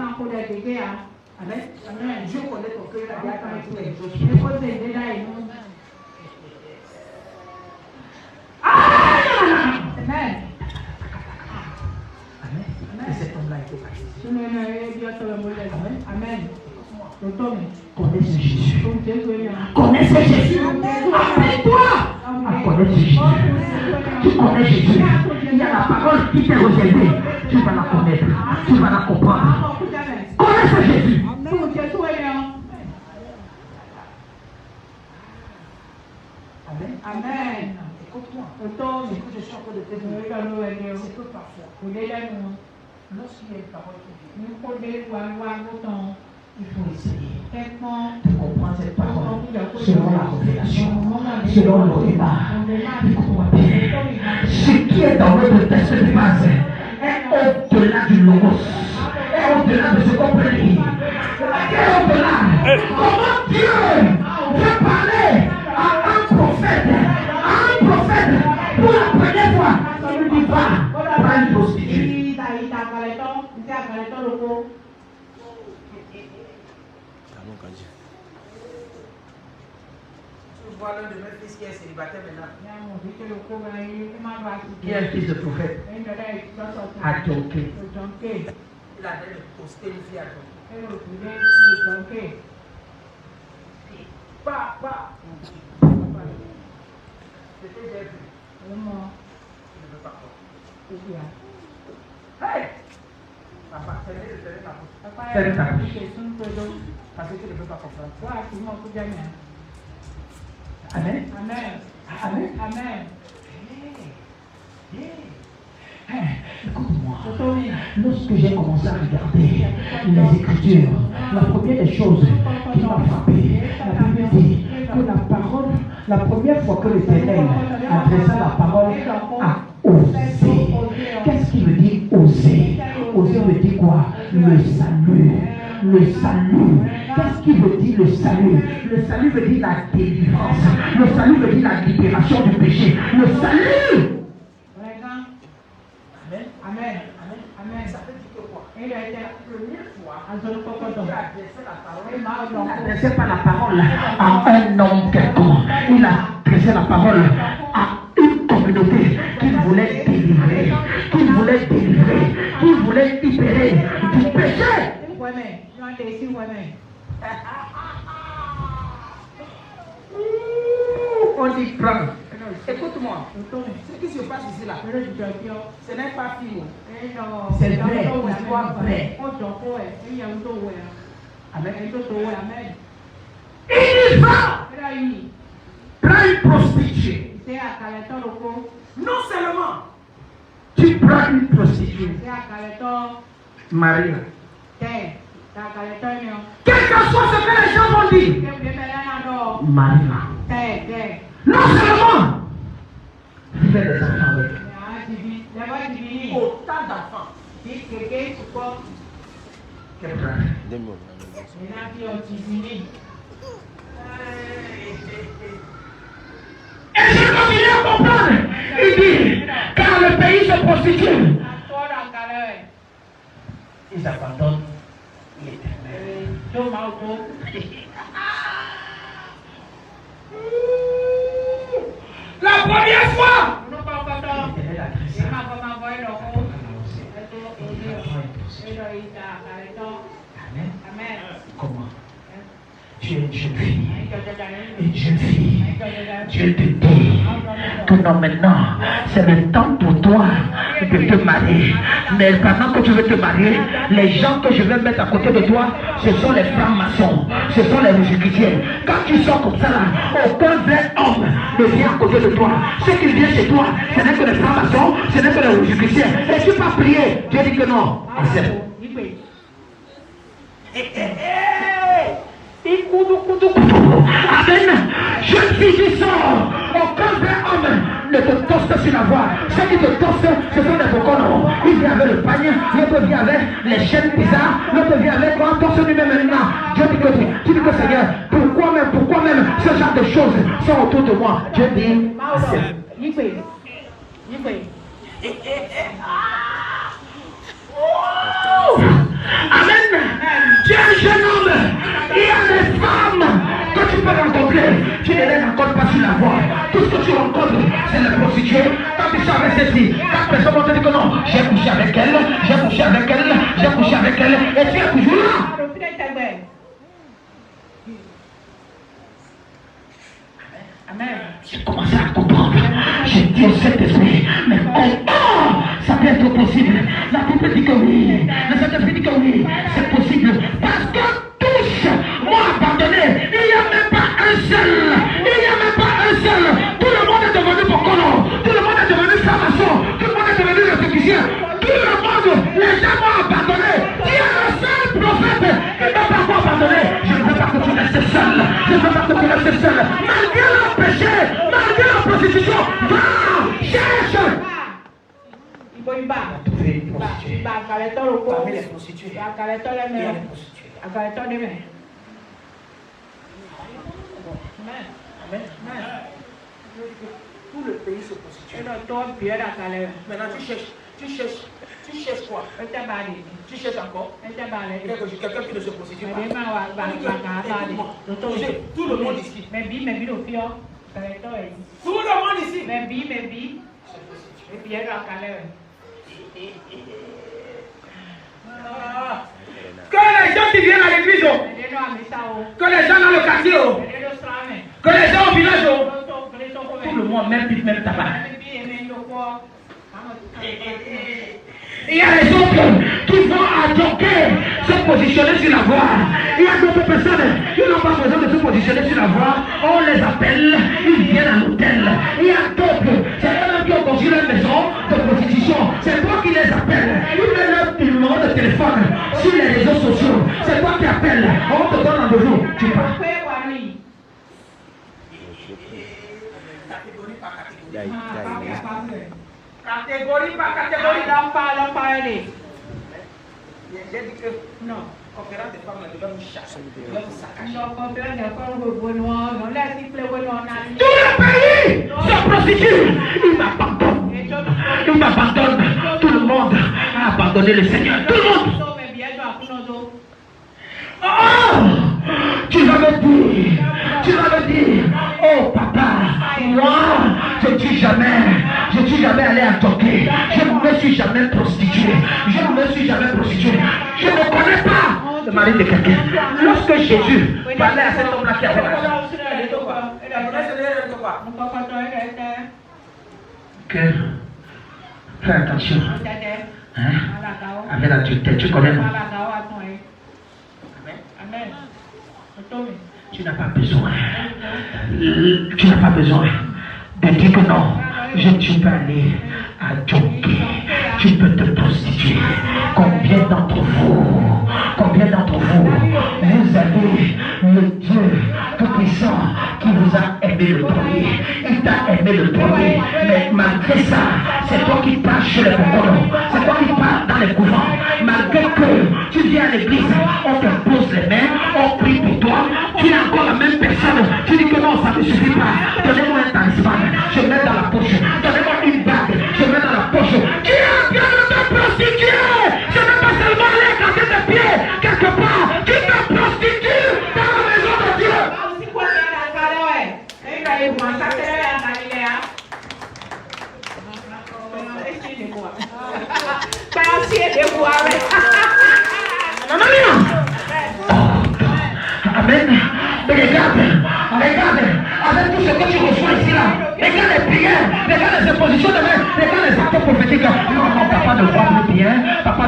Amen. Amen. Dieu connaît ton cœur, il a dit à toutes les choses. Il faut t'aider là et nous. Amen. Amen. Et cet homme-là était baptisé. Amen. Connais ce Jésus. Jésus. Connais ce Jésus. Appelle-toi à connaître Jésus. Tu connais Jésus. Il y a la parole qui t'est réservée. Tu vas la connaître. Tu vas la comprendre. Connais ce Jésus. Amen. Amen. Écoute-moi. Ce que je suis en train de te dire, c'est que parfois, lorsqu'il y a une parole qui vient, il faut essayer de comprendre cette parole selon la révélation, selon le débat. Écoute-moi bien. Ce qui est dans notre texte de base est au-delà du logos, est au-delà de ce qu'on peut lire, est au-delà. Comment Dieu veut parler à un prophète pour la première fois, il lui dit va, prends une prostituée. Tu vois l'un de mes fils qui est célibataire maintenant. Qui est un fils de prophète. A jonqué. Il a d'ailleurs posté une fille à jonqué. Papa. C'était j'ai vu. Il ne veut pas croire. Hey! Papa, fermez ta bouche. Parce que tu ne peux pas comprendre. Amen. Amen. Amen. Amen. Écoute-moi, lorsque j'ai commencé à regarder les Écritures, la première des choses qui m'a frappé, la Bible dit que la première fois que l'Éternel adressa la parole à oser. Qu'est-ce qui veut dire oser? Oser veut dire quoi? Le salut. Le salut. Qu'est-ce qui veut dire le salut? Le salut veut dire la délivrance. Le salut veut dire la libération du péché. Le salut. Amen. Amen. Amen. Ça veut dire que quoi? Il a été La première fois il a adressé pas la parole à un homme quelconque. Il a adressé la parole à une communauté qu'il voulait délivrer, qu'il voulait libérer du péché. On dit prends. Écoute-moi, ce qui se passe ici là, ce n'est pas film. C'est vrai, histoire vraie. Amen. Il va prendre une prostituée. Non seulement tu prends une prostituée, Marie, quel que soit ce que les gens vont dire, Marie, non seulement fais des enfants avec autant d'enfants qu'elle prend. Et je continue à comprendre. Il dit, car le pays se prostitue, ils abandonnent l'Éternel. La première fois, l'Éternel a créé ça. Amen. Comment? Tu es une jeune fille. Une jeune fille. Dieu te dit que non, maintenant, c'est le temps pour toi de te marier. Mais pendant que tu veux te marier, les gens que je vais mettre à côté de toi, ce sont les francs-maçons, ce sont les rosicruciennes. Quand tu sors comme ça là, aucun vrai homme ne vient à côté de toi. Ce qui vient chez toi, ce n'est que les francs-maçons, ce n'est que les rosicruciennes. Et tu vas prier. Dieu dit que non. Accepte. Amen. Jeune fille qui sort, aucun vrai homme ne te toste sur la voie. Ceux qui te tostent, ce sont des faucons. Il vient avec le panier, l'autre vient avec les chaînes bizarres, l'autre vient avec quoi? Torse lui-même maintenant. Dieu dit que tu dis que Seigneur, pourquoi même ce genre de choses sont autour de moi? Dieu dit, Amen. Tu Tu es un jeune homme. Il y a des femmes que tu peux rencontrer. Tu ne les rencontres pas sur la voie. Tout ce que tu rencontres, c'est les prostituées. Quand tu sors avec celle-ci, quand personne va te dire que non, j'ai couché avec elle, j'ai couché avec elle, j'ai couché avec elle, et tu es toujours là. Amen. J'ai commencé à comprendre. J'ai dit au Saint-Esprit, mais comment ça peut être possible? La Bible dit que oui. Le Saint-Esprit dit que oui, c'est possible. Parce que tous m'ont abandonné. Il n'y a même pas un seul. Il n'y a même pas un seul. Tout le monde est devenu Bokolo. Tout le monde est devenu franc-maçon. Tout le monde est devenu républicain. Tout le monde, les gens m'ont abandonné. Il y a le seul prophète qui ne m'a pas abandonné. Je ne veux pas que tu restes seul. Je ne veux pas que tu restes seul. Malgré le péché, malgré la prostitution, va, cherche. Il faut une barre. Trouver une prostituée. Barre, caleton, le corps. Parmi les prostituées, Barre, caleton, il y a les les mains. prostituées. Caleton, les mains. Amen. Amen. Amen. Tout le pays se prostitue. Et donc, toi, bien la calère. Maintenant, tu cherches quoi? Et t'as barré. Tu cherches encore Et t'as barré. quelqu'un qui ne se prostitue Mais pas. demain, on va barrer. Tout le monde ici. Mais bi, le fion. Caleton, est dit. Tout le monde ici. Mais bi. Et bien la calère. Que les gens qui viennent à l'église, Mais nous, à Missao. que les gens dans le quartier, Mais nous, Sramé. que les gens au village, tout Tout le monde, même pipe, même tabac. Il y a les autres qui vont adopter, se positionner sur la voie. Il y a d'autres personnes qui n'ont pas besoin de se positionner sur la voie. On les appelle, ils viennent à l'hôtel. Il y a d'autres, c'est eux qui ont construit leur maison de prostitution. C'est toi qui les appelles. Ils mettent leur numéro de téléphone sur les réseaux sociaux. C'est toi qui appelles. On te donne rendez-vous. Tu pars. Catégorie par catégorie. J'ai dit que Non. conférence des femmes, devait nous chasser, devait nous saccager. Tout le pays se prostitue. Il m'abandonne. Tout le monde a abandonné le Seigneur. Tout le monde. Oh, tu l'avais dit. Oh papa, moi, je ne suis jamais allé à Toké. Je ne me suis jamais prostitué. Je ne connais pas le mari de quelqu'un. Lorsque Jésus parlait à cet homme-là qui avait l'argent, que fais attention. Hein? Avec l'adultère, tu connais non? Tu n'as pas besoin. De dire que non. Tu peux aller à Djoké. Tu peux te prostituer. Combien d'entre vous avez le Dieu Tout-Puissant qui vous a aimé le premier? Il t'a aimé le premier. Mais malgré ça, c'est toi qui pars chez les Bokolos. C'est toi qui pars dans les couvents. Malgré que tu viens à l'église, on te pose les mains, on prie pour toi. Tu es encore la même personne. Tu dis que non, ça ne suffit pas. Donnez-moi un talisman, je mets dans la poche. Donnez-moi une bague, je mets dans la poche. Tu es en train de te prostituer. Je ne veux pas seulement aller éclater tes pieds quelque part. Tu te prostitues dans la maison de Dieu. Amen. Mais regarde, avec tout ce que tu reçois ici là, regarde les prières, regarde les impositions de main, regarde les actes prophétiques. Non, papa ne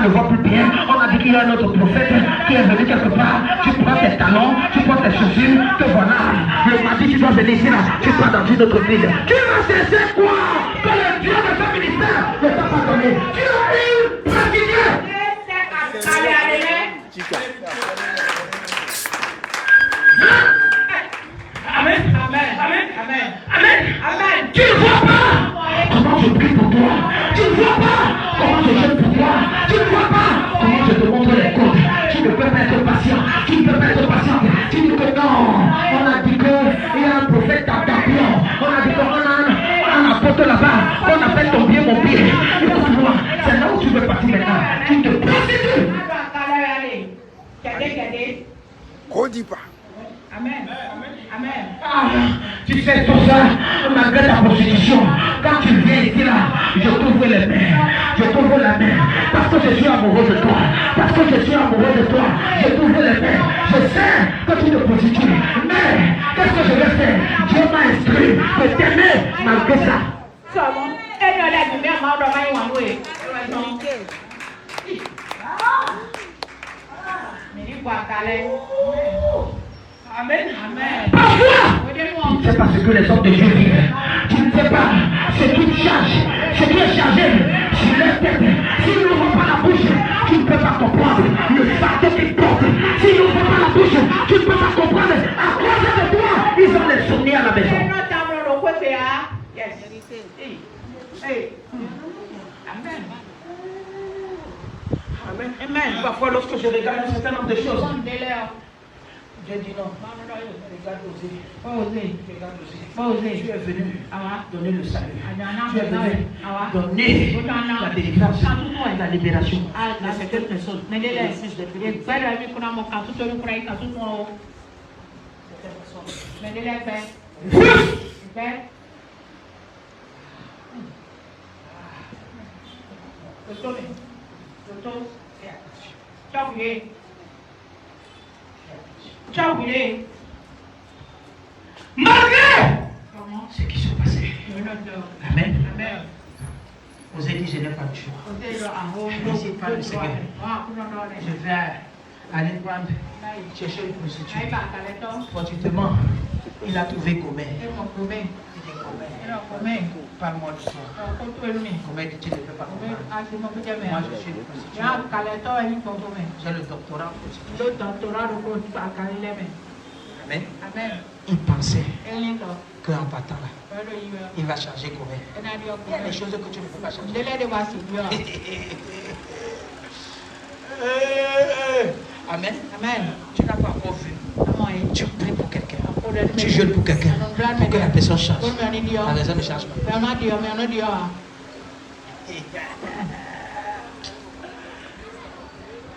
voit plus bien, On a dit qu'il y a un autre prophète qui est venu quelque part. Tu prends tes talons, tu prends tes chaussures, te voilà. Le mardi, tu dois venir ici là, tu pars dans une autre ville. Tu vas cesser quoi? Que le Dieu de ce ministère ne t'a pas donné. Tu as une pratiquée. Amen. Tu ne vois pas comment je prie pour toi. Tu ne vois pas comment je jeûne pour toi. Tu ne vois pas comment je te montre les côtes. Tu ne peux pas être patient. Tu dis que non. On a dit qu'il y a un prophète à Tapion. On a dit qu'on a un apôtre là-bas. On appelle ton pied mon pied. Écoute-moi, c'est là où tu veux partir maintenant. Tu te prostitues. Amen. Amen. Ah, tu fais tout ça malgré ta prostitution. Quand tu viens ici là, je t'ouvre les mains. Je t'ouvre la main. Parce que je suis amoureux de toi. Parce que je suis amoureux de toi. Je t'ouvre les mains. Je sais que tu te prostitues. Mais qu'est-ce que je vais faire? Dieu m'a instruit de t'aimer malgré ça. Amen. Amen. Parfois, tu ne sais pas ce que les hommes de Dieu vivent. Tu ne sais pas ce qu'ils chargent, ce qui est chargé sur leur tête. S'ils n'ouvrent pas la bouche, tu ne peux pas comprendre le fardeau qu'ils portent. S'ils n'ouvrent pas la bouche, tu ne peux pas comprendre à cause de toi. Ils ont les souvenirs à la maison. Yes. Hey. Amen. Amen. Amen. Parfois, lorsque je regarde un certain nombre de choses, je dis non. Regarde Osée. Regarde Osée. Tu es venu donner le salut. Tu es venu donner la délivrance, la libération à certaines personnes. Malgré ce qui se passait. Amen. Osée dit, je n'ai pas de choix. Je ne sais pas le Seigneur. Je vais aller prendre, chercher une prostituée. Fortuitement, il a trouvé Gomère. Il dit Gomère, parle-moi de toi. Gomère dit, tu ne peux pas comprendre. Moi, je suis une prostituée. J'ai le doctorat en prostitution. Amen. Il pensait qu'en partant là, il va changer Gomère. Il y a des choses que tu ne peux pas changer. Amen. Tu n'as pas encore vu. Tu pries pour quelqu'un. Tu jeûnes pour quelqu'un. Pour que la personne change. La raison ne change pas.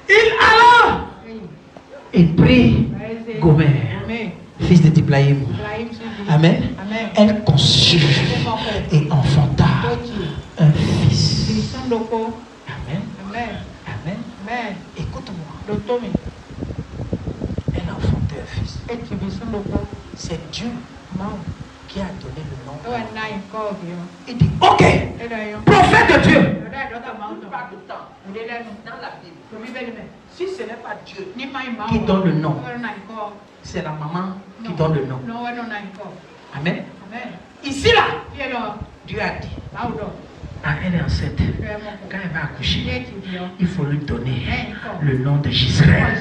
Il alla. Il prie Gomère, fils de Diblaïm. Amen. Elle conçut et enfanta un fils. Amen. Écoute-moi. Elle a enfanté un fils. C'est Dieu qui a donné le nom. Il dit, ok, prophète de Dieu. Pas de temps. Dans la Bible, si ce n'est pas Dieu qui donne le nom, c'est la maman qui donne le nom. Amen. Ici là, Dieu a dit, elle est enceinte. Quand elle va accoucher, il faut lui donner le nom de Gisraël.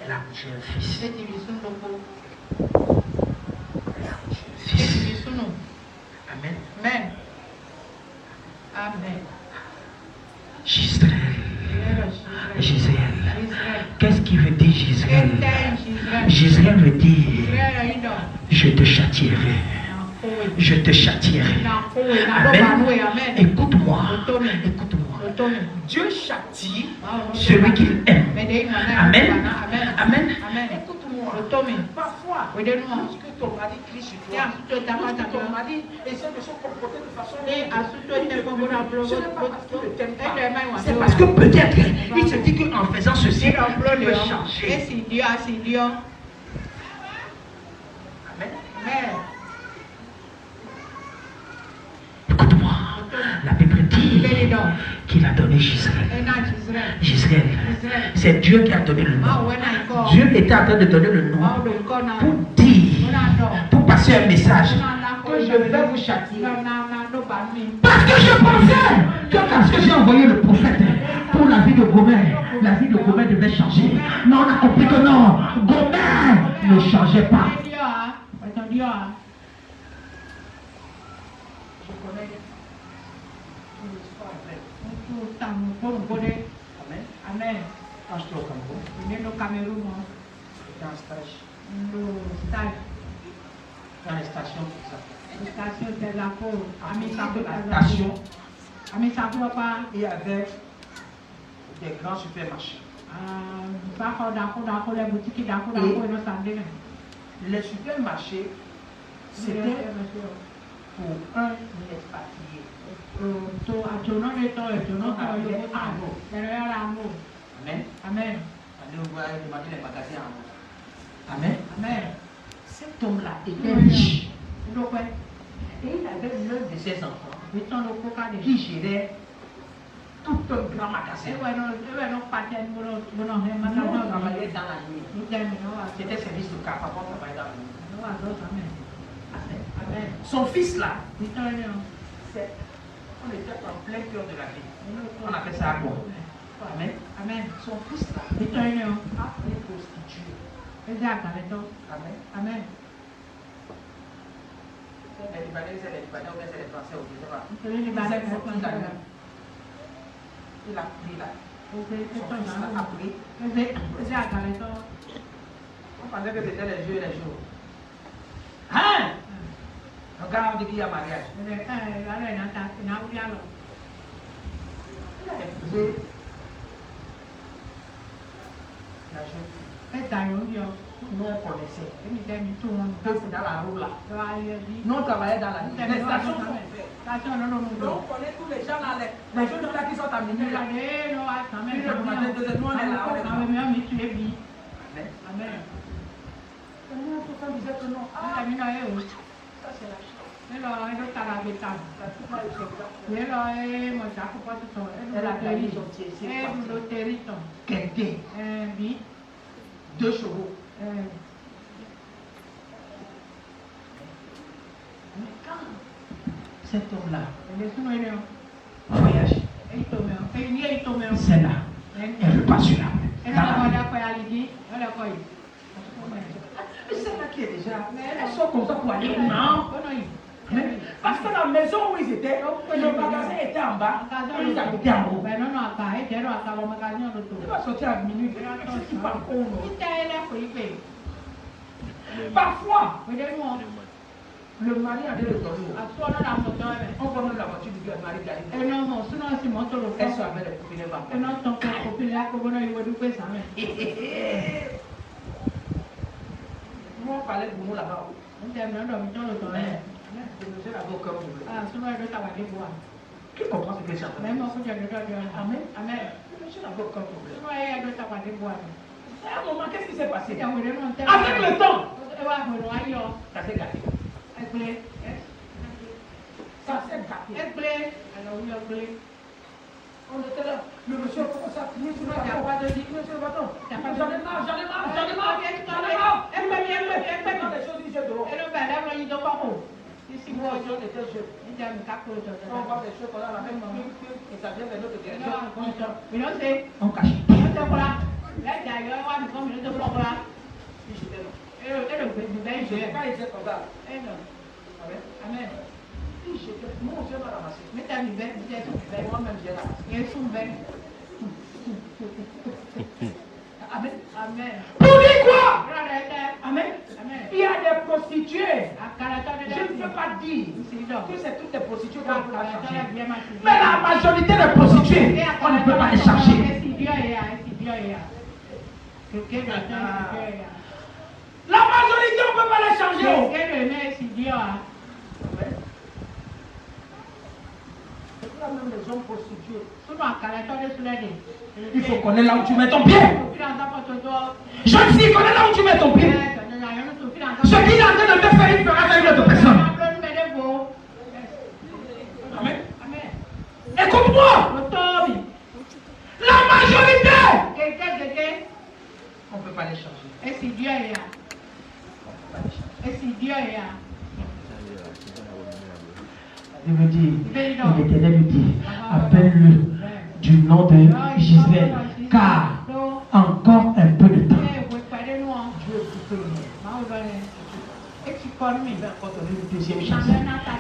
Elle a accouché un fils. Amen. Gisraël. Qu'est-ce qui veut dire Gisraël? Gisraël veut dire je te châtierai. Je te châtierai. Amen. Écoute-moi. Dieu châtie celui qu'il aime. Amen. Écoute-moi. Parfois, lorsque ton mari crie sur toi, lorsque ton mari essaie de se comporter de façon c'est parce que peut-être il se dit qu'en faisant ceci, il peut changer. Amen. Écoute-moi, la Bible dit qu'il a donné Gisraël. C'est Dieu qui a donné le nom. Dieu était en train de donner le nom pour dire, pour passer un message que je vais vous châtier. Parce que je pensais que parce que j'ai envoyé le prophète pour la vie de Gomère devait changer. Mais on a compris que non, Gomère ne changeait pas. Amen. Quand j'étais au Cameroun, j'étais en stage dans les stations. Il y avait des grands supermarchés. Et les supermarchés, c'était pour un expatrié. Amen. Amen. Allez voir les magasins en haut. Amen. Amen. Cet homme-là était riche. Donc, Et il avait l'un de ses enfants ils sont le coca de qui gérait tout un grand magasin. Nous Nous, on travaillait dans la nuit. C'était service de car, papa travaillait dans la nuit. Amen. Son fils là, Ils sont on était en plein cœur de la ville. On appelle ça quoi? Amen. Amen. Son fils là Ils sont a été prostitué. Amen. Amen. Les Libanais, c'est les Libanais, ou bien c'est les Français, ou je ne sais pas. Il a pris là. Son fils là a pris. On pensait que c'était les jeux et les jours. Hein? Regarde qui y a mariage. Il a épousé la jeune fille. Nous on connaissait. Dans la rue là. Nous on travaillait dans la nuit. Les stations sont faites. Donc on connaît tous les gens là, les jeunes là qui sont amenés là. Puis le matin, nous on est là. Amen. Tout ça disait que non. Ah, ça c'est la chose. Elle a gagné son tiers. Quelqu'un. 2 chevaux. Mais quand cet homme-là voyage, c'est là. Elle repasse sur la route. Mais c'est là qui est déjà. Elles sont comme ça pour aller. Non. Parce que la maison où ils étaient, le magasin était en bas, ils habitaient en haut. Il va sortir à minuit. C'est pas con. Parfois, le mari a des retours. On va mettre la voiture du mari d'aller. Elle soit avec les copines Nous on parlait de nous là-bas. Qui comprend ce que j'ai entendu? Amen. Amen. Je n'avais aucun problème. À un moment, qu'est-ce qui s'est passé? Avec le temps, ça s'est gâté. Ça s'est gâté. On était là. Le monsieur commence à crier sur le bâton. J'en ai marre. Les choses disent dehors. Moi aussi, on était jeunes. On voit des choses comme ça, la même et ça vient vers notre direction. On cache. Puis j'étais là. Quand il était comme ça. Amen. Puis j'étais. Moi aussi, on a ramassé. Moi-même, j'ai ramassé. Amen. Pour dire quoi? Amen. Amen. Il y a des prostituées. Je ne peux pas dire que c'est toutes les prostituées qu'on peut pas changer. Mais la majorité des prostituées, on ne peut pas les changer. La majorité, on ne peut pas les changer. Même les hommes prostitués. Il faut connaître là où tu mets ton pied. Jeune fille, connais là où tu mets ton pied. Ce qu'il est en train de te faire, il fera avec une autre personne. Amen. Écoute-moi. La majorité, on ne peut pas les changer. Il me dit, l'Éternel lui dit, appelle-le du nom de Gisèle, car encore un peu de temps.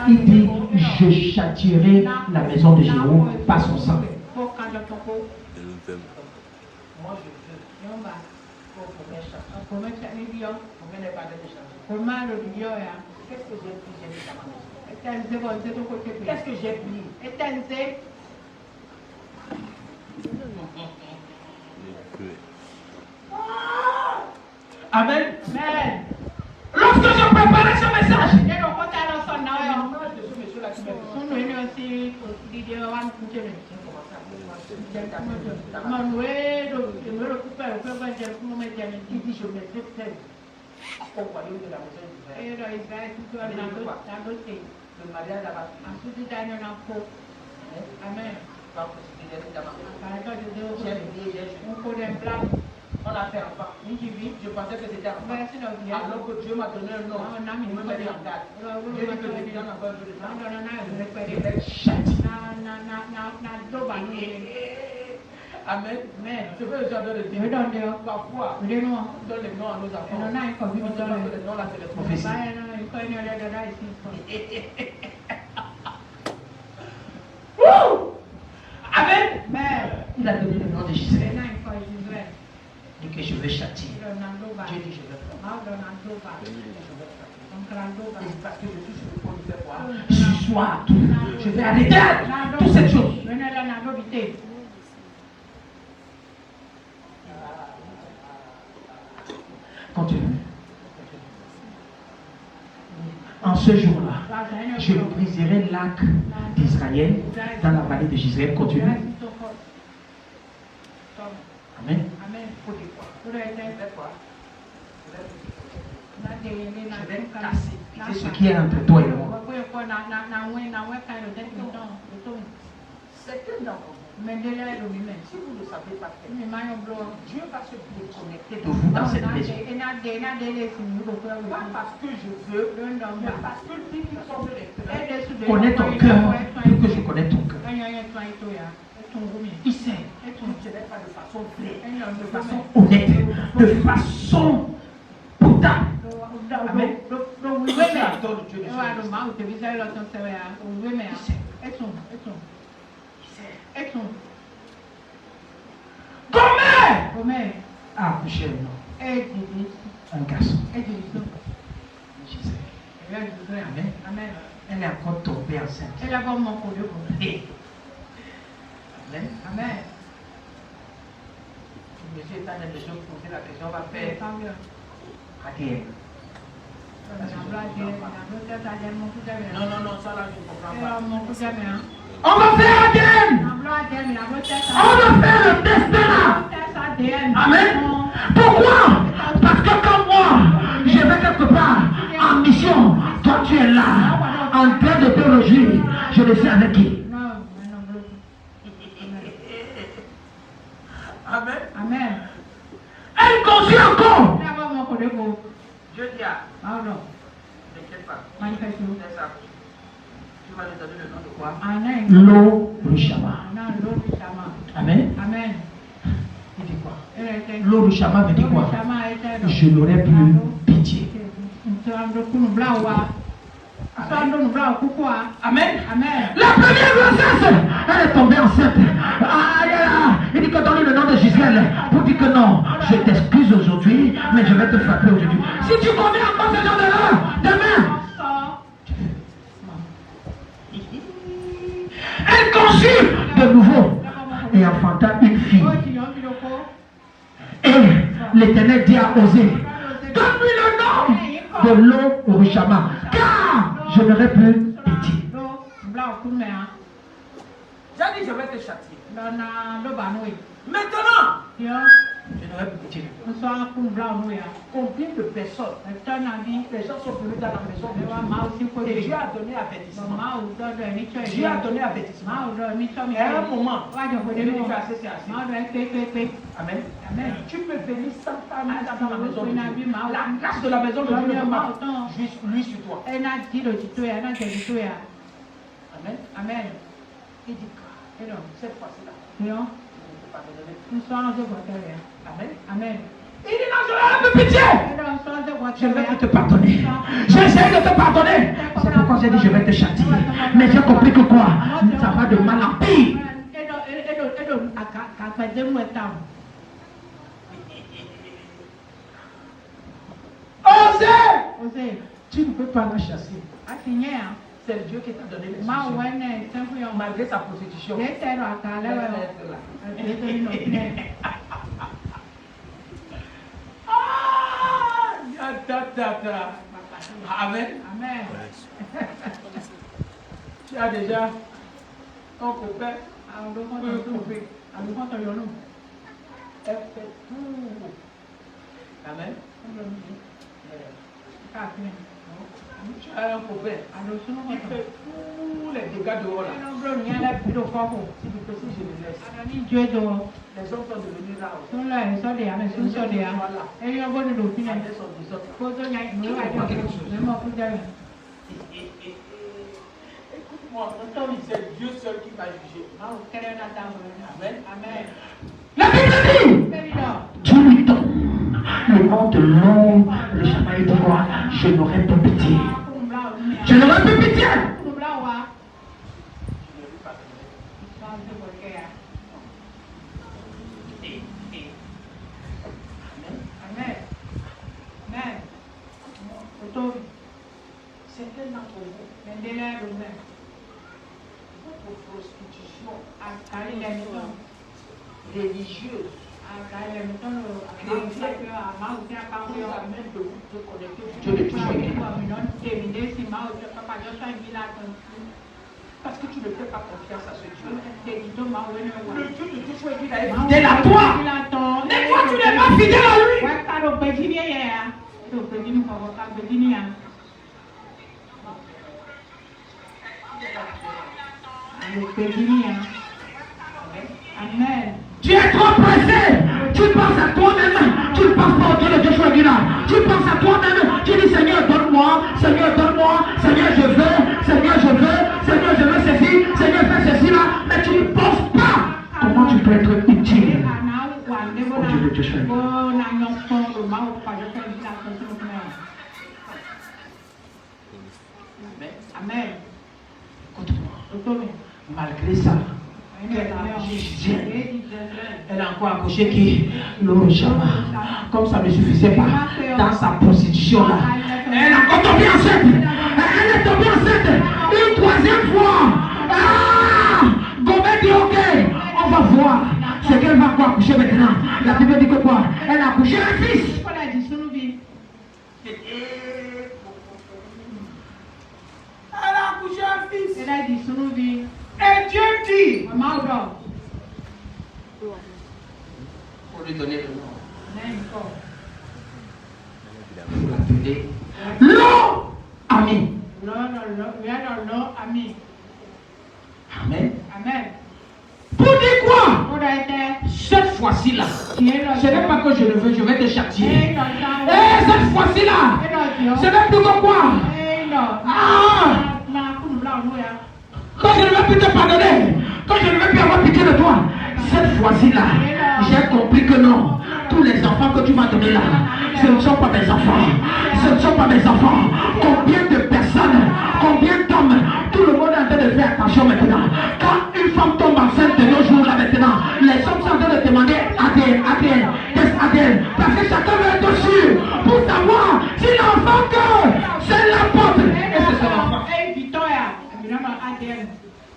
Il dit, je châtierai la maison de Jéhovah par son sang. Moi, je veux. Qu'est-ce que j'ai pris? Qu'est-ce que j'ai pris? Amen. Amen. Lorsque je préparais ce message, le mariage là-bas. Amen. On a fait enfant. Je pensais que c'était enfant. Alors que Dieu m'a donné un nom. Il me met en garde. Dieu dit que je donne encore un peu de temps. Je vais châtier. Amen. Je veux déjà donner le dire. Parfois, on donne les noms à nos enfants. On dit que les noms là, c'est les prophéties. Amen. Il a donné le nom de Gisèle. Il dit que je vais châtier. Dieu dit je vais faire. Parce que je suis sur le point de faire quoi? Ce soir, je vais arrêter toutes ces choses. Continue. En ce jour-là, je briserai l'arc d'Israël dans la vallée de Gisèle. Continue. Amen. Je vais casser ce qui est entre toi et moi. Certains d'entre vous, si vous ne savez pas faire, Dieu va se déconnecter de vous dans cette maison. Pas parce que je veux, mais parce que lui qui semble les connaît ton cœur plus que je connais ton cœur. Il sait. Tu ne dirais pas de façon vraie, de façon honnête, de façon potable. Amen. Comment a accouché un garçon? Amen. Elle est encore tombée enceinte. Amen. Monsieur est en train de se poser la question, on va faire ADN. Non, ça là je ne comprends pas. On va faire ADN. On va faire le test là. Amen. Pourquoi? Parce que comme moi, je vais quelque part en mission. Toi tu es là, en train de te rejoindre. Je le sais avec qui? Amen. Elle conçut encore. Je dis à. N'inquiète pas. Tu vas lui donner le nom de quoi? Lo-Rushama. Amen. Il dit quoi? Lo-Rushama veut dire quoi? Je n'aurai plus pitié. Amen. La première grossesse, elle est tombée enceinte. Il dit que donne le nom de Gisèle pour dire que non, je t'excuse aujourd'hui, mais je vais te frapper aujourd'hui. Si tu connais encore ce genre de là, demain. Elle conçut de nouveau et enfanta une fille. Et l'Éternel dit à Osée, donne-lui le nom de Lo-Rushama, car je n'aurai plus pitié. J'ai dit je vais te châtier. Maintenant, je n'aurai plus pitié. Combien de personnes, les gens sont venus dans la maison de Dieu et Dieu a donné avertissement. Dieu a donné avertissement. Et à un moment, il dit c'est assez. Amen. Tu peux venir sans ta main dans la maison de Dieu. La grâce de la maison de Dieu ne peut pas lui sur toi. Amen. Il dit quoi? Cette fois-ci-là. Amen. Il dit non, je n'aurai plus pitié. Je vais te pardonner. J'essaie de te pardonner. C'est pourquoi j'ai dit je vais te châtier. Mais j'ai compris que quoi? Ça va de mal en pire. Osez. Tu ne peux pas la chasser. C'est Dieu qui t'a donné l'exception. Malgré sa prostitution. Amen. Amen. Tu as déjà ton copain. Amen. Tu as un copain. Il fait tous les dégâts dehors là. Si tu peux, si je le laisse. Les hommes sont devenus là aussi. Écoute-moi, c'est Dieu seul qui va juger. Amen. Amen. La Bible dit, Dieu lui donne le nom de l'homme, le chemin de quoi? Je n'aurai pas pitié. Je n'aurai pas pitié. Amen. Amen. Certains d'entre vous, votre prostitution religieuse parce que tu ne fais pas confiance à ce Dieu. Le Dieu de Joshua est fidèle à toi. Mais toi, tu n'es pas fidèle à lui. Amen. Tu es trop pressé. Tu penses à toi-même. Tu ne penses pas au Dieu de Joshua Guinard. Tu penses à toi-même. Tu dis Seigneur, donne-moi. Seigneur, donne-moi. Seigneur, je veux. Seigneur, je veux. Seigneur, je veux ceci. Seigneur, fais ceci là. Mais tu ne penses pas. Comment tu peux être utile au Dieu de Joshua Guinard? Amen. Écoute-moi. Malgré ça, elle a encore accouché qui l'Orochama. Comme ça ne suffisait pas dans sa prostitution là. Elle a encore tombé enceinte. Elle est tombée enceinte une troisième fois. Ah! Gomez dit ok, on va voir ce qu'elle va encore accoucher maintenant. La Bible dit que quoi? Elle a accouché un fils. Elle a accouché un fils. Et Dieu dit, pour lui donner le nom, pour l'appeler l'eau ami. Amen. Pour dire quoi? Cette fois-ci là, ce n'est pas que je le veux, je vais te châtier. Et cette fois-ci là, ce n'est plus que quoi? Ah! Quand je ne vais plus te pardonner, quand je ne vais plus avoir pitié de toi, cette fois-ci là, j'ai compris que non, tous les enfants que tu m'as donnés là, ce ne sont pas mes enfants. Ce ne sont pas mes enfants. Combien de personnes, combien d'hommes, tout le monde est en train de faire attention maintenant. Quand une femme tombe enceinte de nos jours là maintenant, les hommes sont en train de demander ADN, test ADN, parce que chacun veut être sûr pour savoir si l'enfant que c'est l'apôtre et c'est son enfant.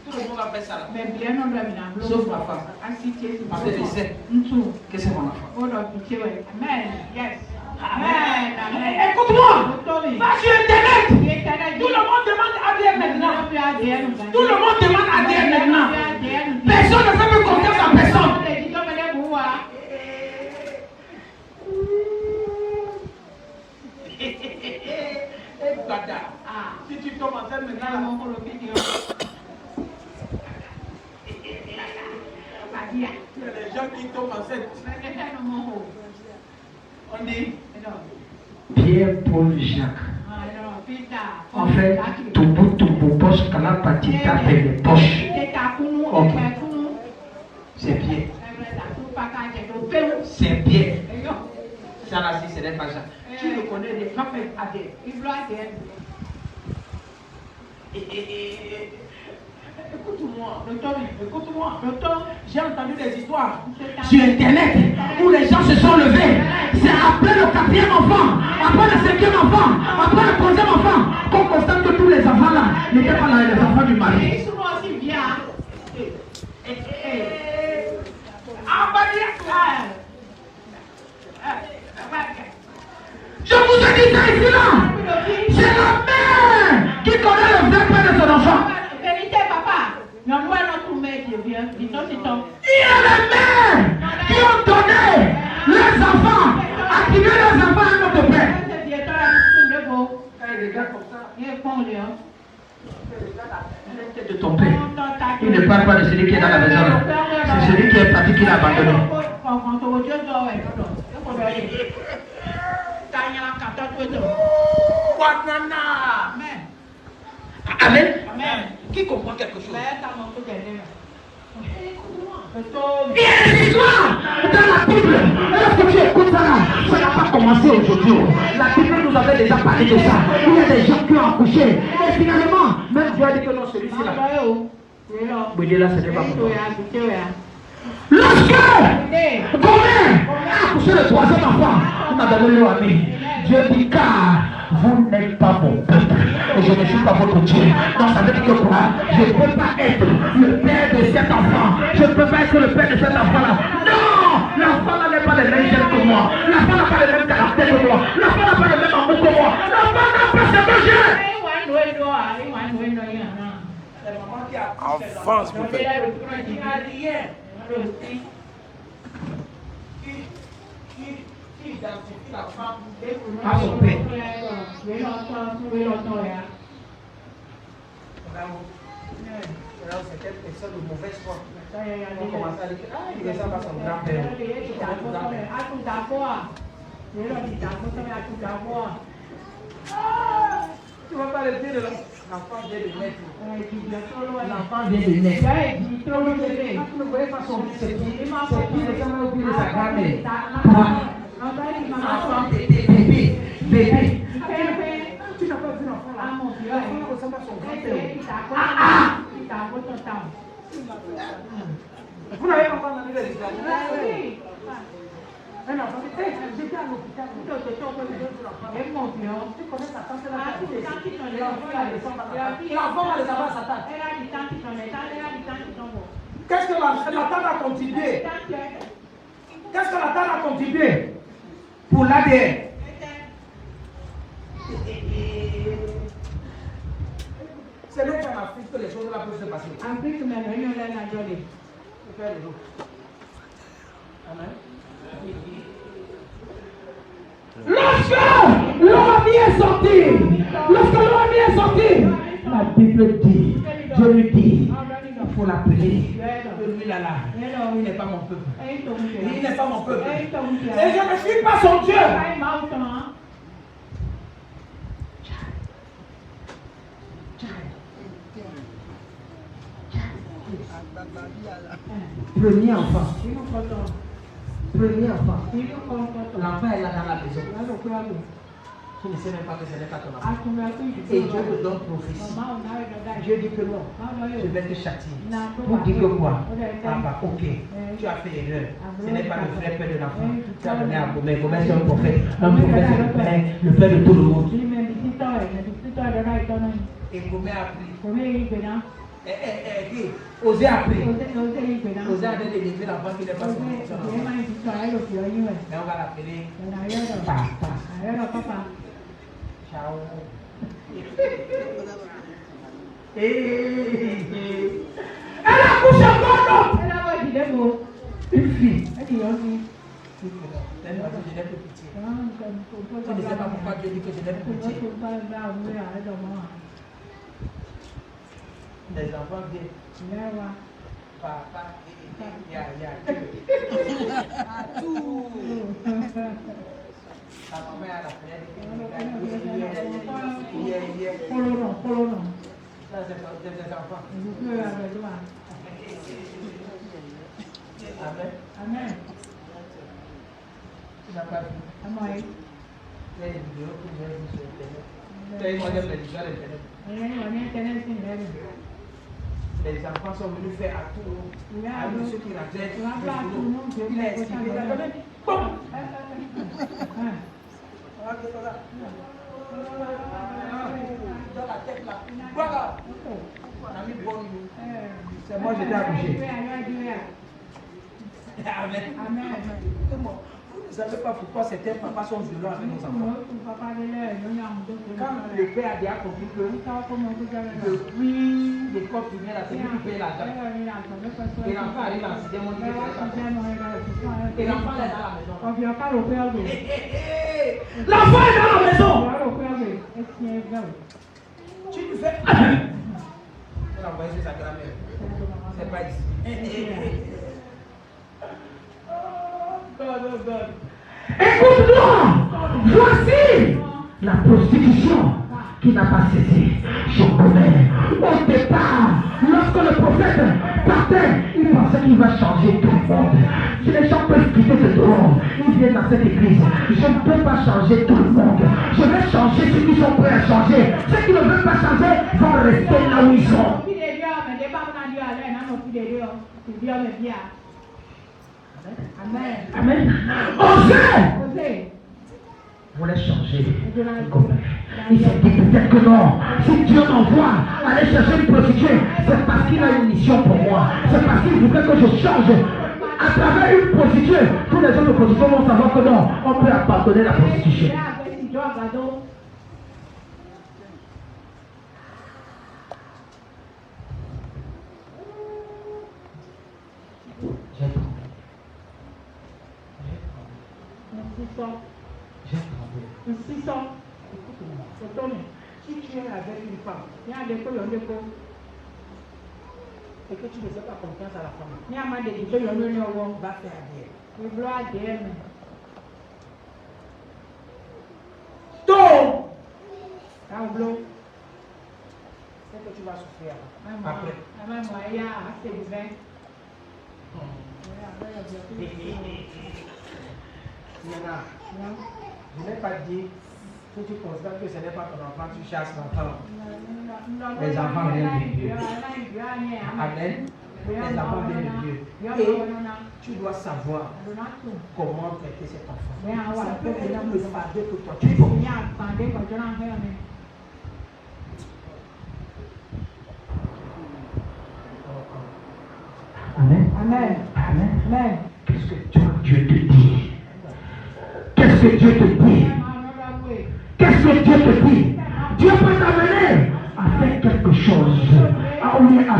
Tout le monde a fait ça là. Sauf ma femme. Parce que je sais que c'est mon enfant. Amen. Yes. Amen. Écoute-moi. Va sur Internet. Tout le monde demande ADN maintenant. Tout le monde demande ADN maintenant. Personne ne fait plus confiance à personne. Si tu tombes enceinte maintenant, il y a des gens qui tombent enceintes. On dit Pierre, Paul, Jacques. En fait, Tumbu, poche, Kalapatita, les poches. Ok. C'est Pierre. C'est Pierre. Ça là, si ce n'est pas ça. Tu le connais, les femmes ADN. Écoute-moi. J'ai entendu des histoires sur Internet où les gens se sont levés. C'est après le 4e enfant, après le 5e enfant, après le 3e enfant, qu'on constate que tous les enfants là n'étaient pas là, les enfants du mari. Je vous ai dit ça. président. C'est la mère qui connaît le vrai père de son enfant. Vérité, papa. Non, nous allons trouver Dieu. Il y a les mères qui ont donné leurs enfants, attribué leurs enfants à notre père. Les gars comme ça. De ton père. Il ne parle pas de celui qui est dans la maison. C'est celui qui est parti qui l'a abandonné. Amen. Qui comprend quelque chose? Il y a des histoires dans la Bible. Lorsque tu écoutes ça, ça n'a pas commencé aujourd'hui. La Bible nous avait déjà parlé de ça. Il y a des gens qui ont accouché. Et finalement, même Dieu a dit que non, celui-ci là. Oui, là, ce n'est pas bon. Lorsque Gomer a accouché le troisième enfant, il m'a donné le ami. Dieu dit car vous n'êtes pas mon peuple et je ne suis pas votre Dieu. Donc ça veut dire que quoi? Je ne peux pas être le père de cet enfant. Je ne peux pas être le père de cet enfant-là. Non! L'enfant là n'est pas le même gène que moi. L'enfant n'a pas le même caractère que moi. L'enfant n'a pas le même amour que moi. L'enfant n'a pas ce que j'ai. Avance, mon père. À son père. C'était une personne de mauvaise foi. On commençait à dire que il ressemble à son grand-père. Tu ne vas pas le dire de l'enfant vient de naître. L'enfant vient de naître. Quand tu ne voyais pas son pied, ses pieds ressemblent au pied de sa grand-mère. Enfant, bébé. Tu n'as pas vu l'enfant là? L'enfant ressemble à son grand-père. Vous n'avez pas entendu l'histoire? Un enfant, j'étais à l'hôpital. Tu connais sa tante là? L'enfant va les avoir à sa tante. Qu'est-ce que la tante a contribué? Qu'est-ce que la tante a contribué pour l'ADN? C'est même qu'en Afrique que les choses là peuvent se passer. Amen. Lorsque l'homme est sorti, la Bible dit, Dieu lui dit, il faut l'appeler. Lui là, il n'est pas mon peuple. Il n'est pas mon peuple. Et je ne suis pas son Dieu. Premier enfant. L'enfant est là dans la maison. Tu ne sais même pas que ce n'est pas ton enfant. Et Dieu te donne prophétie. Dieu dit que non, je vais te châtier. Pour dire que quoi? Ah bah ok, tu as fait l'erreur. Ce n'est pas le vrai père de l'enfant. Tu as donné à Gomer. Gomer c'est un prophète. Un prophète c'est le père de tout le monde. Et Gomer a pris. Osée a pris. Osée a délivré l'enfant qui n'est pas son enfant. Mais on va l'appeler Papa. Ciao. Elle a couché encore l'autre. Une fille. Elle m'a dit, je n'ai plus pitié. Tu ne sais pas pourquoi Dieu dit que je n'ai plus pitié. Les enfants viennent. Papa, tout. Ta maman a la fenêtre. Ça, c'est des enfants. Amen. Tu n'as pas vu. Il y a des vidéos que j'ai vues sur Internet. Tu as eu moi de l'édition Internet. Les enfants sont venus faire à tout. À ceux qui rattaient. Il a esquivé. Il a donné. Boum! Dans la tête là. Voilà. On a mis bon nous. C'est moi, j'étais accouché. Amen. ne savez pas pourquoi certains papas sont violents avec nos enfants. Quand le père a déjà compris que depuis l'école primaire, c'est lui qui paye l'argent. Et l'enfant arrive en 6e, on dit que et l'enfant est dans la maison. L'enfant est dans la maison. Tu lui fais. On a envoyé sur sa grand-mère. C'est pas ici. Écoute-moi, voici la prostitution qui n'a pas cessé. Je connais. Au départ, lorsque le prophète partait, il pensait qu'il va changer tout le monde. Si les gens peuvent quitter ce trône, ils viennent dans cette église. Je ne peux pas changer tout le monde. Je vais changer ceux qui sont prêts à changer. Ceux qui ne veulent pas changer vont rester là où ils sont. Amen. Amen. Osez voulait changer. Il s'est dit peut-être que non. Si Dieu m'envoie aller chercher une prostituée, c'est parce qu'il a une mission pour moi. C'est parce qu'il voudrait que je change. À travers une prostituée, tous les autres prostituées vont savoir que non, on peut abandonner la prostitution. J'ai tremblé. Si tu es avec une femme et que tu ne fais pas confiance à la femme, va faire bien. Stop! C'est que tu vas souffrir après. Je n'ai pas dit que tu constates que ce n'est pas ton enfant, tu chasses l'enfant. Les enfants viennent de Dieu. Amen. Les enfants viennent de Dieu. Et tu dois savoir comment traiter cet enfant. Ça peut être le fardeau pour toi. Tu peux. Amen. Amen. Amen. Amen. Qu'est-ce que Dieu te dit? Qu'est-ce que Dieu te dit? Qu'est-ce que Dieu te dit? Dieu peut t'amener à faire quelque chose. À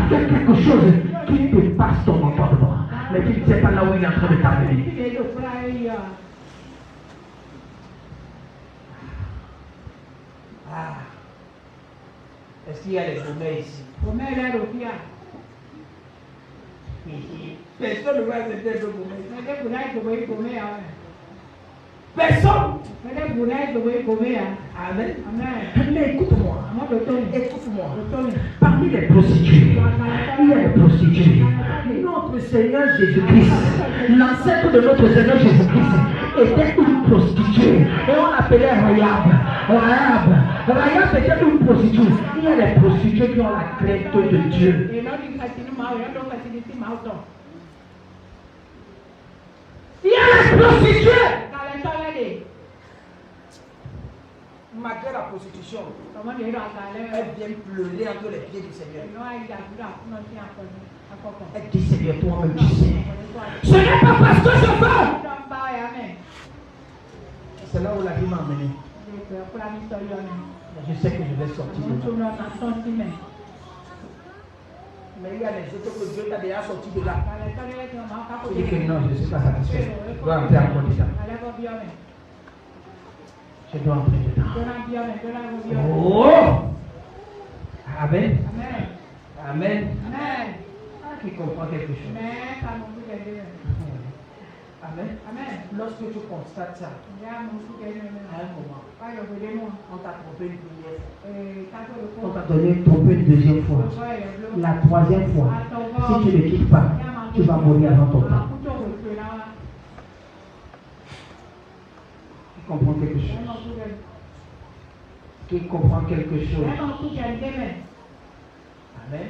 faire quelque chose qui te passe ton entendement. Mais tu ne sais pas là où il est en train de t'amener. Ah. Est-ce qu'il y a les gourmets ici? Personne ne va accepter de gourmet. Personne. Amen. Mais écoute-moi. Écoute-moi. Parmi les prostituées, il y a les prostituées. Notre Seigneur Jésus-Christ, l'ancêtre de notre Seigneur Jésus-Christ, était une prostituée. Et on l'appelait Rahab. Rahab était une prostituée. Il y a les prostituées qui ont la crainte de Dieu. Il y a les prostituées. Malgré la prostitution, elles viennent pleurer entre les pieds du Seigneur. Elle dit Seigneur, toi-même tu sais. Ce n'est pas parce que je veux. C'est là où la vie m'a amené. Je sais que je vais sortir de là. Mais il y a les autres que Dieu t'a déjà sorti de là. Tu dis que non, je ne suis pas satisfait. Je dois entrer encore dedans. Je dois entrer dedans. Oh! Amen. Amen. Qui comprend quelque chose. Amen. Lorsque tu constates ça, à un moment, on t'a trompé une première fois. On t'a donné trompé une deuxième fois. La troisième fois, si tu ne quittes pas, tu vas mourir avant ton temps. Qui comprend quelque chose? Qui comprend quelque chose? Amen.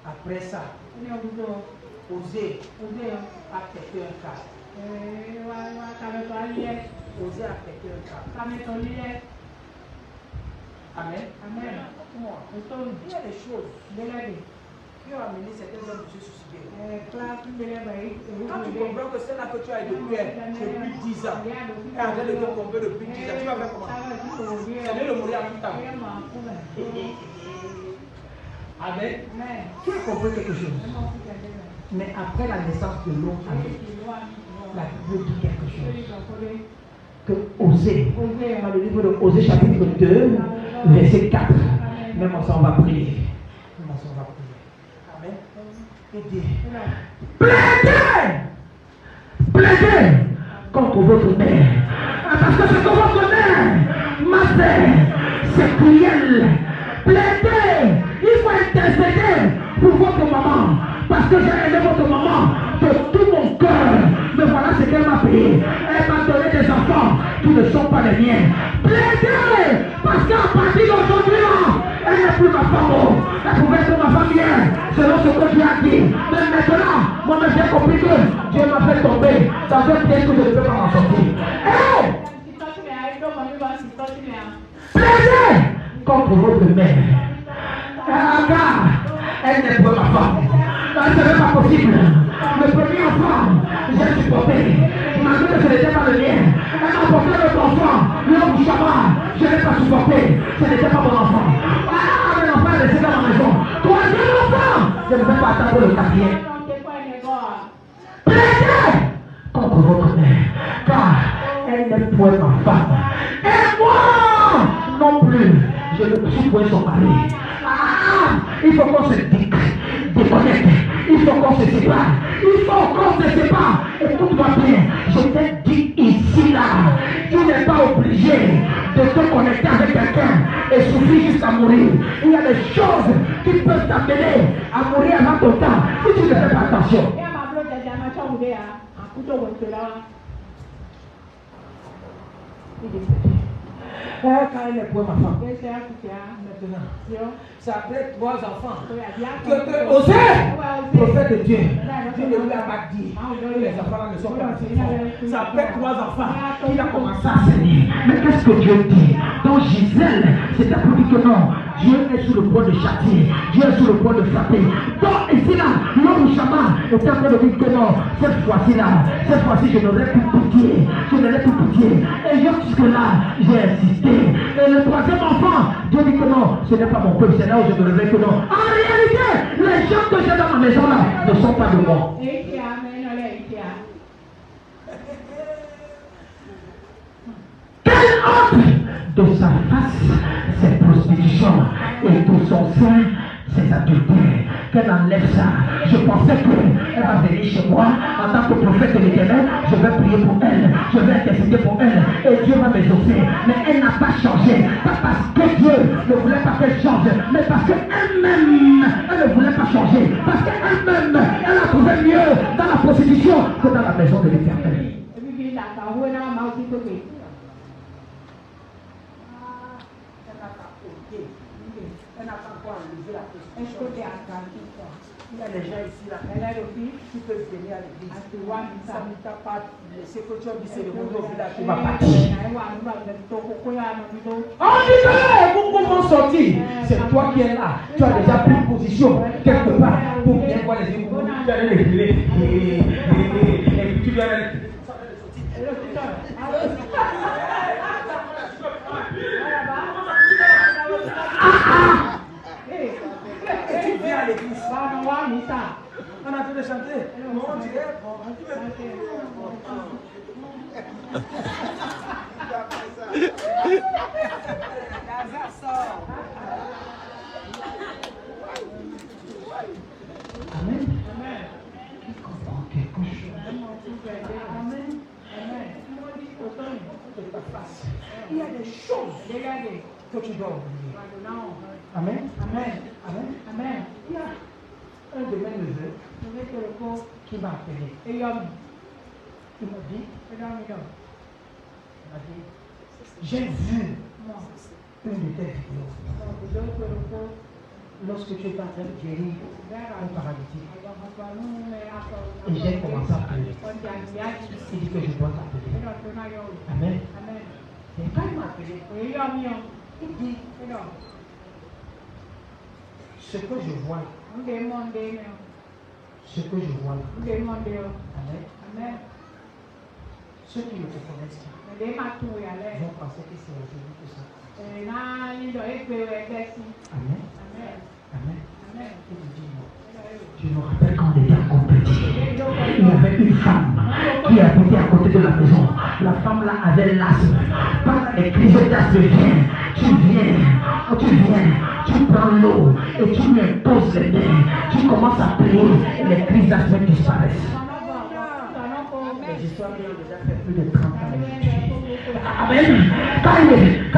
Après ça, osez affecter un cas. Osez affecter un cas. Amen. Il y a des choses. qui ont amené certains hommes de se suicider. Quand tu comprends que celle-là que tu as depuis 10 ans, est en train de te tromper depuis 10 ans, tu vas faire comment? C'est mieux de mourir en tout temps. Amen. Tu as compris quelque chose? Mais après la naissance de l'autre, la Bible dit quelque chose. Que Osée, dans le livre de Osée chapitre 2, verset 4, même ensemble on va prier. Amen. Et dit, plaidez contre votre mère. Parce que ce que votre mère m'a fait, c'est cruel. Plaidez, il faut intercéder pour votre maman. Parce que j'ai aimé votre maman de tout mon cœur. Mais voilà ce qu'elle m'a payé. Elle m'a donné des enfants qui ne sont pas les miens. Plaidez, parce qu'à partir d'aujourd'hui, elle n'est plus ma femme. Elle pouvait être ma femme hier, selon ce que tu as dit. Mais maintenant, moi-même j'ai compris que Dieu m'a fait tomber dans un piège que je ne peux pas m'en sortir. Plaidez contre votre mère. Car elle n'est pas ma femme. Ce n'est pas possible. Le premier enfant, j'ai supporté. Malgré que ce n'était pas le mien. Elle m'a porté notre enfant, l'homme Shabbat. Je n'ai pas supporté. Ce n'était pas mon enfant. Ah, mon enfant est resté dans ma maison. Troisième enfant, je ne vais pas attendre le quatrième. Plaidez contre votre mère. Car elle n'est point ma femme. Et moi non plus. Je ne suis point son mari. Ah, il faut qu'on se déconnecte. Il faut qu'on se sépare. Il faut qu'on se sépare. Écoute-moi bien. Je t'ai dit ici, là. Tu n'es pas obligé de te connecter avec quelqu'un et souffrir jusqu'à mourir. Il y a des choses qui peuvent t'amener à mourir avant ton temps. Si tu ne fais pas attention. Quand elle est pour ma femme. Maintenant, ça après 3 enfants. Osée, prophète de Dieu, Dieu ne lui a pas dit que les enfants ne sont pas ses enfants. Ça après 3 enfants qu'il a commencé à saigner. Mais qu'est-ce que Dieu dit? Donc Gisèle, c'était pour dire que non, Dieu est sur le point de châtier, Dieu est sur le point de frapper. Donc ici là, l'homme Shabbat est en train de dire que non, cette fois-ci je n'aurai plus pitié, je n'aurai plus pitié. Et jusque-là, j'ai insisté. Et le troisième enfant, Dieu dit que non, ce n'est pas mon peuple, c'est là où je me réveille que non. En réalité, les gens que j'ai dans ma maison là ne sont pas de moi. Quelle honte de sa face, c'est prostitution, et de son sein, c'est adultère. Qu'elle enlève ça. Je pensais qu'elle va venir chez moi en tant que prophète de l'Éternel. Je vais prier pour elle, je vais intercéder pour elle, et Dieu va m'exaucer. Mais elle n'a pas changé, pas parce que Dieu ne voulait pas qu'elle change, mais parce qu'elle-même, elle ne voulait pas changer, parce qu'elle-même, elle a trouvé mieux dans la prostitution que dans la maison de l'Éternel. Elle n'a pas encore enlevé la prostitution. Il y a des gens ici là. Tu peux venir à l'église. Ça ne t'a pas laissé que tu as dit c'est le monde au village. Tu vas partir. On dit que comment sortir? C'est toi qui es là. Tu as déjà pris position quelque part pour bien voir les écoutes. Tu allais les brûler. Et puis tu viens aller. Tu viens à l'église. On a fait de chanter. On dirait Amen. Il comprend quelque chose. Amen. De ta face. Il y a des choses que tu dois oublier. Amen. Amen. Amen. Amen. Il y a un de mes neveux qui m'a appelé. Il m'a dit, j'ai vu une de tes vidéos. Lorsque tu es en train de guérir un paralytique. Et j'ai commencé à prier. Il dit que je dois t'appeler. Amen. Et quand il m'a appelé, il dit, Ce que je vois, ce que je vois là. Amen. Ceux qui ne te connaissent pas vont penser que c'est aujourd'hui que ça commence. Amen. Amen. Et tu dis non. Je me rappelle quand on était en compétition. Il y avait une femme qui habitait à côté de la maison. La femme là avait l'asthme. Quand les crises d'asthme viennent, tu prends l'eau et tu lui imposes les mains. Tu commences à prier et les crises d'asthme disparaissent. Les histoires qui ont déjà fait plus de 30 ans. Amen. Quand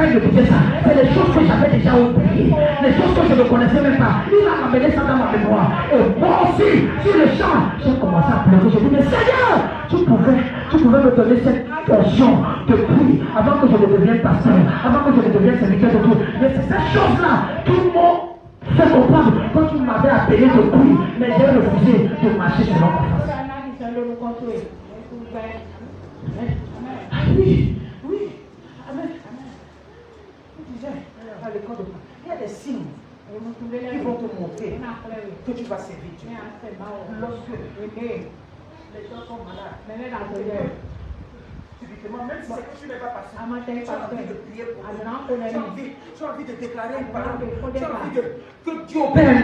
il me disait ça, c'est les choses que j'avais déjà oubliées, les choses que je ne connaissais même pas. Il a amené ça dans ma mémoire. Et moi aussi, sur le champ, j'ai commencé à pleurer. J'ai dit, mais Seigneur, tu pouvais me donner cette portion de prix avant que je ne devienne pasteur, avant que je ne devienne serviteur de Dieu. Mais c'est cette chose-là qui m'ont fait comprendre quand tu m'avais appelé de prix, mais j'ai refusé de marcher selon ma face. Oui. Amen. Tu disais à l'école de France, il y a des signes qui vont te montrer que tu vas servir Dieu. Lorsque les gens sont malades, typiquement, même si c'est que tu n'es pas passé, tu as envie de prier pour eux. Tu as envie de déclarer une parole. Tu as envie que Dieu opère.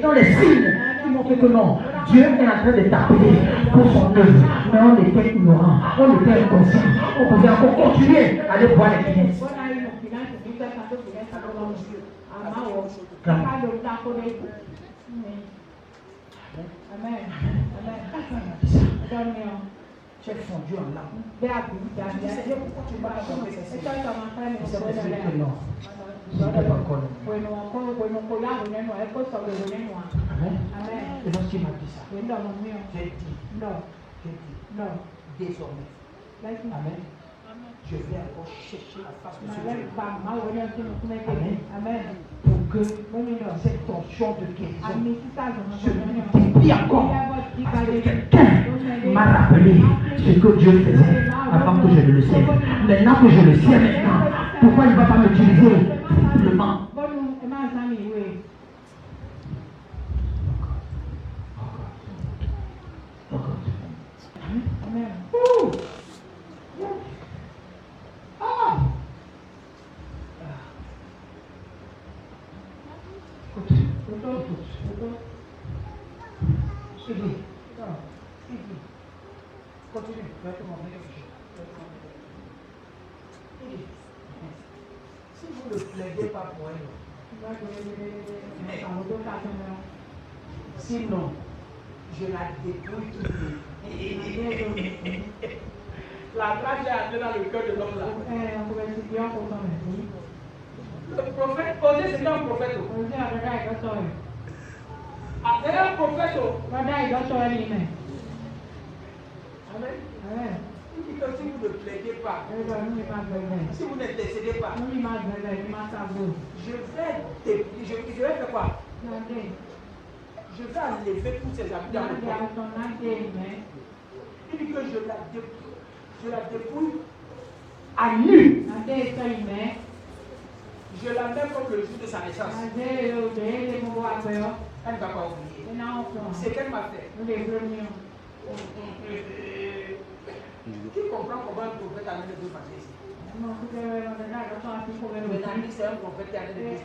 Dans les signes qui montrent que non, Dieu est en train de t'appeler pour son œuvre. Mais on était ignorant, on était inconscient. On pouvait encore continuer à aller voir les finances. Amen. Tu es fondu en larmes. Seigneur, pourquoi tu m'as pas fait ça? C'est pour dire que non. Je n'ai pas encore. Amen. Et lorsqu'il m'a dit ça, j'ai dit désormais. Amen. Je vais encore chercher la face de ce Dieu. Amen. Pour que cette tension de guérison se déplie encore. Parce que quelqu'un m'a rappelé ce que Dieu faisait avant que je ne le sais. Maintenant que je le sais maintenant, pourquoi il ne va pas m'utiliser simplement? Amen. Continue. Si vous ne plaidez pas pour elle, sinon, je la dépouille toute nuit. La grâce est entrée dans le cœur de l'homme là. Le prophète, Osée, c'est un prophète. C'est un prophète. Amen. Il dit que si vous ne plaidez pas, si vous n'intercédez pas, je vais faire quoi? Je vais enlever tous ces habits dans le corps. Il dit que je la dépouille à nu. Je la mets comme le jour de sa naissance. Elle ne va pas oublier. C'est qu'elle m'a fait. Qui comprend comment un prophète amène les deux passer ici? C'est un prophète qui amène les deux.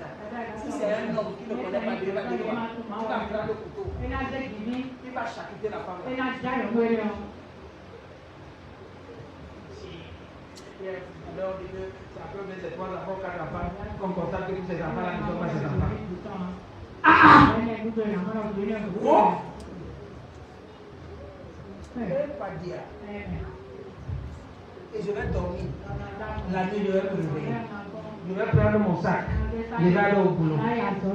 Si c'est un homme qui ne connaît pas Dieu, il va dire quoi? Il va prendre le couteau. Il va charcuter la femme. Alors, on dit que ça peut mettre les trois enfants, quatre enfants, comme constate que tous ces enfants-là ne sont pas ses enfants. Oh! Je ne vais pas dire. Et je vais dormir. La nuit, je vais me réveiller. Je vais prendre mon sac. Je vais aller au boulot.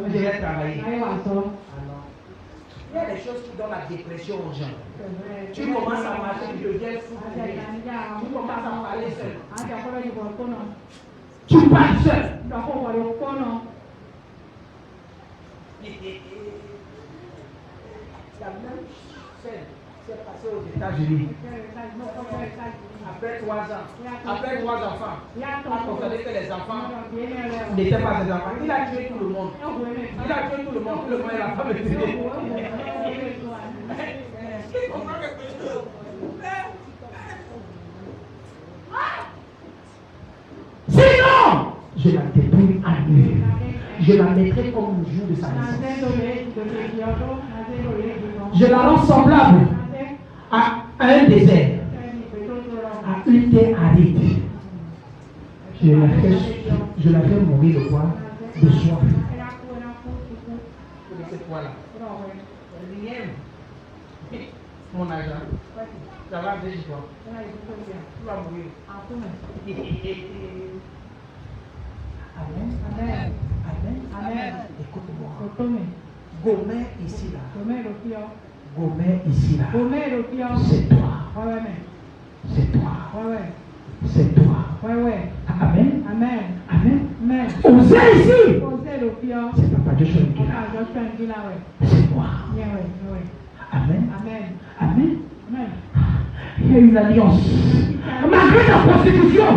Je vais travailler. Alors, il y a des choses qui donnent la dépression aux gens. Tu commences à marcher, tu deviens fou. Tu commences à parler seul. Tu parles seul. La même scène s'est passée passé aux États-Unis. Après 3 ans, après 3 enfants, il a constaté que les enfants n'étaient pas ses enfants. Il a tué tout le monde. Il a tué tout le monde. Tout le monde est la femme de Dieu. Sinon, je la détruis à nu. Je la mettrai comme le jour de sa naissance. Je la rends semblable à un désert, à une terre aride. Je la fais mourir de quoi? De soif. C'est quoi là? Mon argent. Ça va avec toi. Tu vas mourir. Amen. Amen. Amen. Amen. Écoute-moi. Otome. Gomer ici là. Gomer Rofio. Gomer ici là. Gomer Rofio. C'est toi. Ouais, ouais, mais. C'est toi. Ouais, ouais. C'est toi. Ouais, ouais. Amen. Amen. Amen. Amen. Osez ici. Osez Rofio. C'est Papa Joshua qui est là. Ah, Joshua qui est là, ouais. C'est moi. Bien, ouais, ouais. Amen. Amen. Amen. Amen. Il y a une alliance. Malgré la prostitution,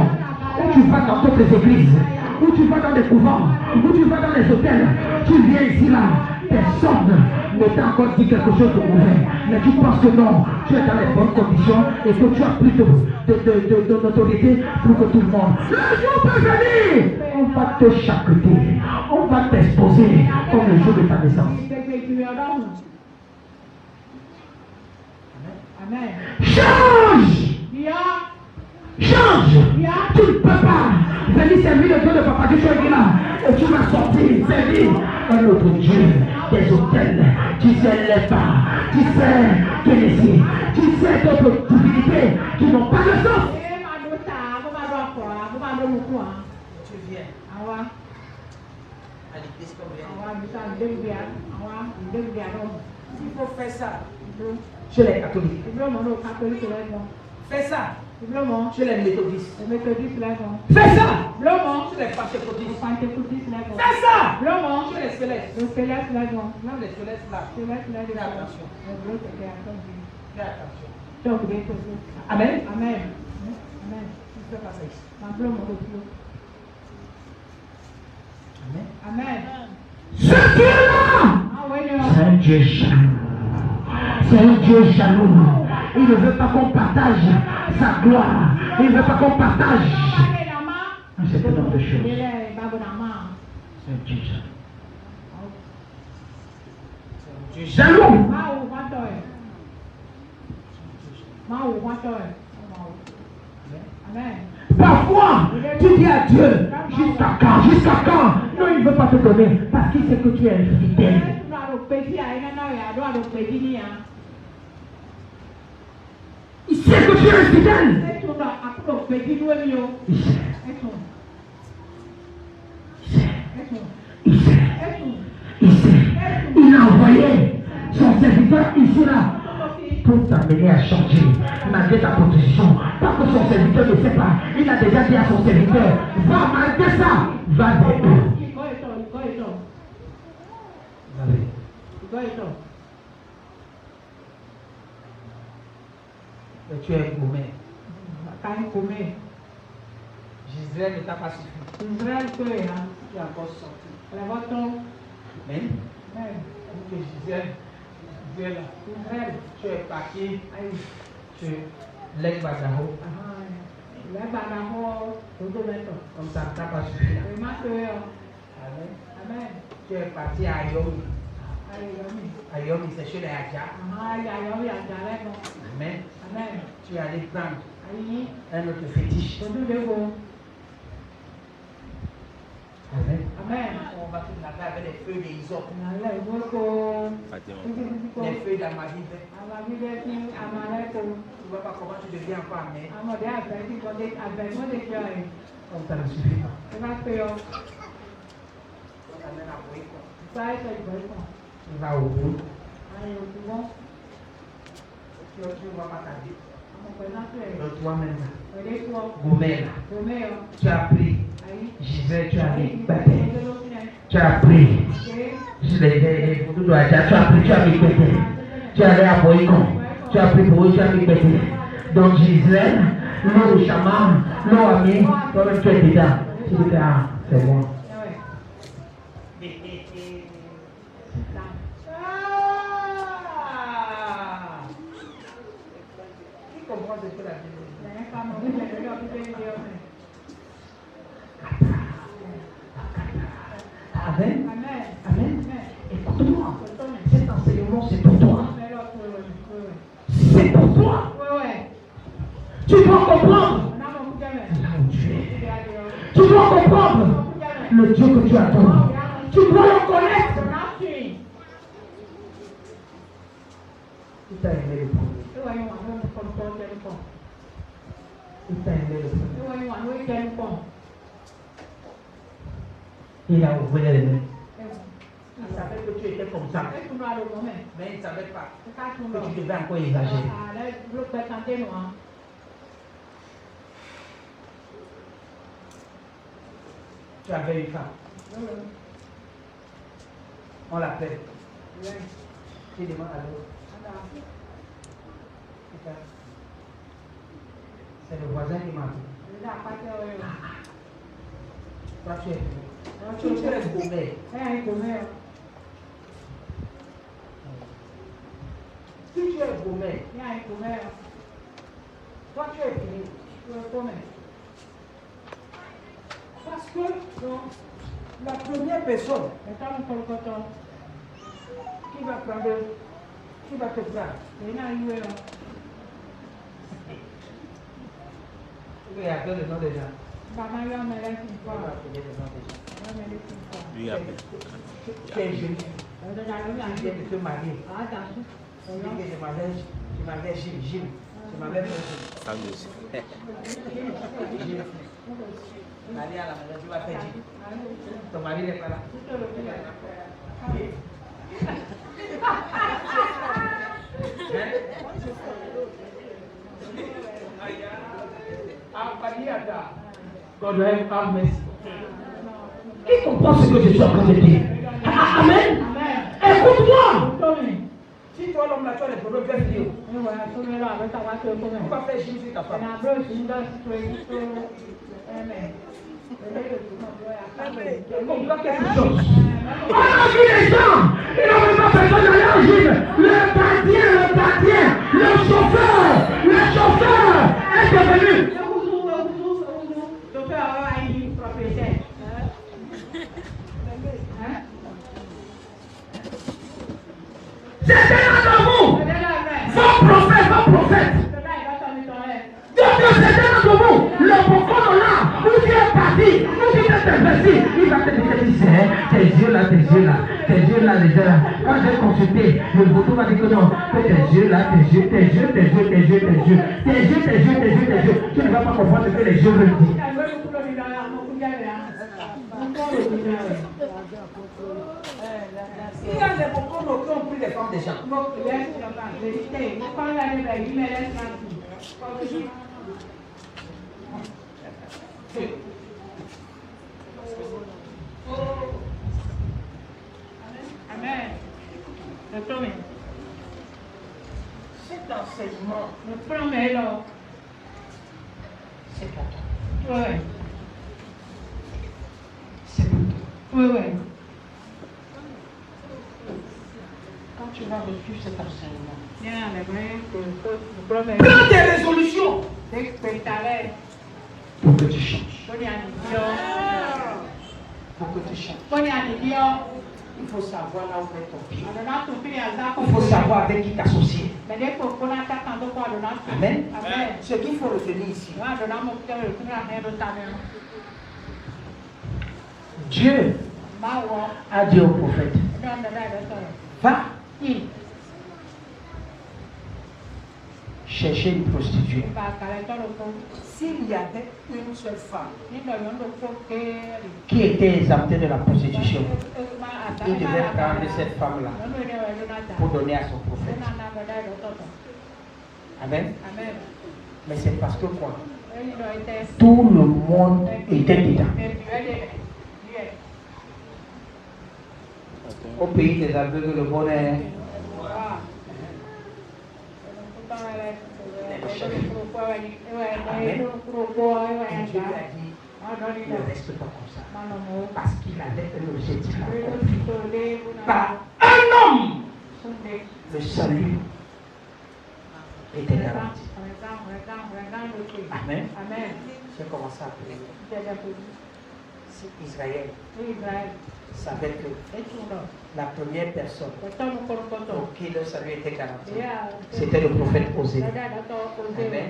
où tu vas dans toutes les églises, où tu vas dans les couvents, où tu vas dans les hôtels, tu viens ici là, personne ne t'a encore dit quelque chose de mauvais. Mais tu penses que non, tu es dans les bonnes conditions et que tu as plus de notoriété pour que tout le monde. Le jour peut venir, on va te chapeauter, on va t'exposer comme le jour de ta naissance. Amen. Change! Change! Tu ne peux pas venir servir le Dieu de Papa Joshua qui est là. Et tu vas sortir, servir un autre Dieu, des hôtels. Tu sais les bars, tu sais Tennessee, tu sais d'autres divinités qui n'ont pas de sens. Tu viens à l'église comme il faut faire ça. Chez les catholiques. Fais ça. Chez les méthodistes. Fais ça! Chez les pentecôtistes. Fais ça! Chez les célestes. Non, les célestes là. Fais attention. Fais attention. Amen. Amen. Tu fais pas ça ici. Amen. Amen. Ce Dieu-là, c'est un Dieu jaloux. C'est un Dieu jaloux. Il ne veut pas qu'on partage sa gloire. Il ne veut pas qu'on partage un certain nombre de choses. C'est un Dieu jaloux. Jaloux. Amen. Parfois, tu dis à Dieu, jusqu'à quand? Jusqu'à quand? Non, il ne veut pas te donner parce qu'il sait que tu es infidèle. Il sait que tu es infidèle. Il sait. Il a envoyé son serviteur ici là pour t'amener à changer malgré ta proposition. Pas que son serviteur ne sait pas. Il a déjà dit à son serviteur, va malgré ça, va vers eux. Mais tu es gourmet. Gisèle ne t'a pas suffi. Tu es encore sorti. Amen. Que Gisèle, tu es parti. Tu lèves Badaho. Comme ça, tu n'as pas suffi. Amen. Tu es parti à Ayomi. Ayomi, c'est chez les Adja. Amen. Tu es allé prendre un autre fétiche. Amen. On va tout laver avec les feuilles d'Isop. Les feuilles d'Amadide. Tu ne vois pas comment tu deviens encore amer. On t'a suffit pas. On t'amène à Boïko. Tu vas au bout. Tu ne vois pas ta vie. Toi-même là. Gomer là. Tu as pris. Gisèle, tu as mis baptême. Tu as pris. Tu as pris, tu as mis baptême. Tu es allé à Boïko. Tu as pris pour eux, tu as mis Béthé. Donc Gisèle, l'eau de Chamam, l'eau Ami, toi-même tu es dedans. Tu dis que c'est bon. Qui comprend ce que la Bible dit? Amen. Amen. Écoute-moi. Cet enseignement, c'est pour toi. C'est pour toi. Tu dois comprendre là où tu es. Tu dois comprendre le Dieu que tu attends. Tu dois le connaître. Il t'a aimé le premier. Il t'a aimé le premier. Il a ouvert les mains. Il savait que tu étais comme ça. Mais il ne savait pas que tu devais encore exagérer. Tu avais une femme. On l'appelle. Tu demandes à l'autre. C'est le voisin qui m'a appelé. Toi, tu es gourmet. Si tu es gourmet, toi tu es fini. Parce que la première personne qui va prendre, qui va te prendre, oui, appelle le nom des gens. Lui appelle. Tu es jeune. Tu viens de te marier. Tu dis que je m'avais Gilles. Je m'avais fait Gilles. Allez à la maison, tu vas faire Gilles. Ton mari n'est pas là. God have mercy. Qui comprend ce que je suis en train de dire? Amen. Écoute-moi. Si toi l'homme là, tu as des problèmes, fais vidéo. On va faire Gilles sur ta femme. On doit quelque chose. On a vu les gens. Ils n'ont pas besoin d'aller au gym. Le gardien, le chauffeur est devenu. Certains d'entre vous, vos prophètes. Donc certains d'entre vous, le bocon là, où tu es parti, où tu t'es investi, il va te dire, tes yeux là, les yeux là. Quand j'ai consulté, le bouton m'a dit que non, que tes yeux là, tes yeux. Tu ne vas pas comprendre ce que les yeux veulent dire. Il y a des bocons qui ont pris les femmes des gens. Amen. Cet enseignement, c'est pour toi. Ouais. C'est pour toi. Ouais. Quand tu vas vivre cet enseignement, Prends prends des résolutions pour que tu changes. Pour que tu changes. Il faut savoir là où met ton pied. Il faut savoir avec qui t'associer. Amen. Ce qu'il faut retenir ici. Dieu a dit au prophète, va chercher une prostituée. S'il y avait une seule femme qui était exemptée de la prostitution, il devait prendre cette femme-là pour donner à son prophète. Amen. Mais c'est parce que quoi? Tout le monde était dedans. Au pays des aveugles, le bonheur. Amen. Et Dieu lui a dit, ne reste pas comme ça. Parce qu'il avait un objectif accompli. Par un homme, le salut était garanti. Amen. J'ai commencé à prier. Si Israël savait que la première personne pour qui le salut était garanti, c'était le prophète Osée. Amen.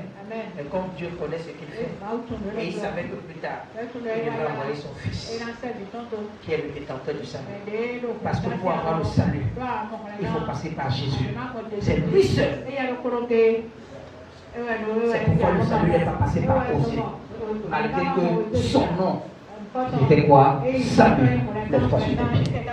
Et comme Dieu connaît ce qu'il fait, et il savait que plus tard, il devrait envoyer son fils, qui est le détenteur du salut. Parce que pour avoir le salut, il faut passer par Jésus. C'est lui seul. C'est pourquoi le salut n'est pas passé par Osée. Malgré que son nom était quoi? Salut, le 3 sur les pieds.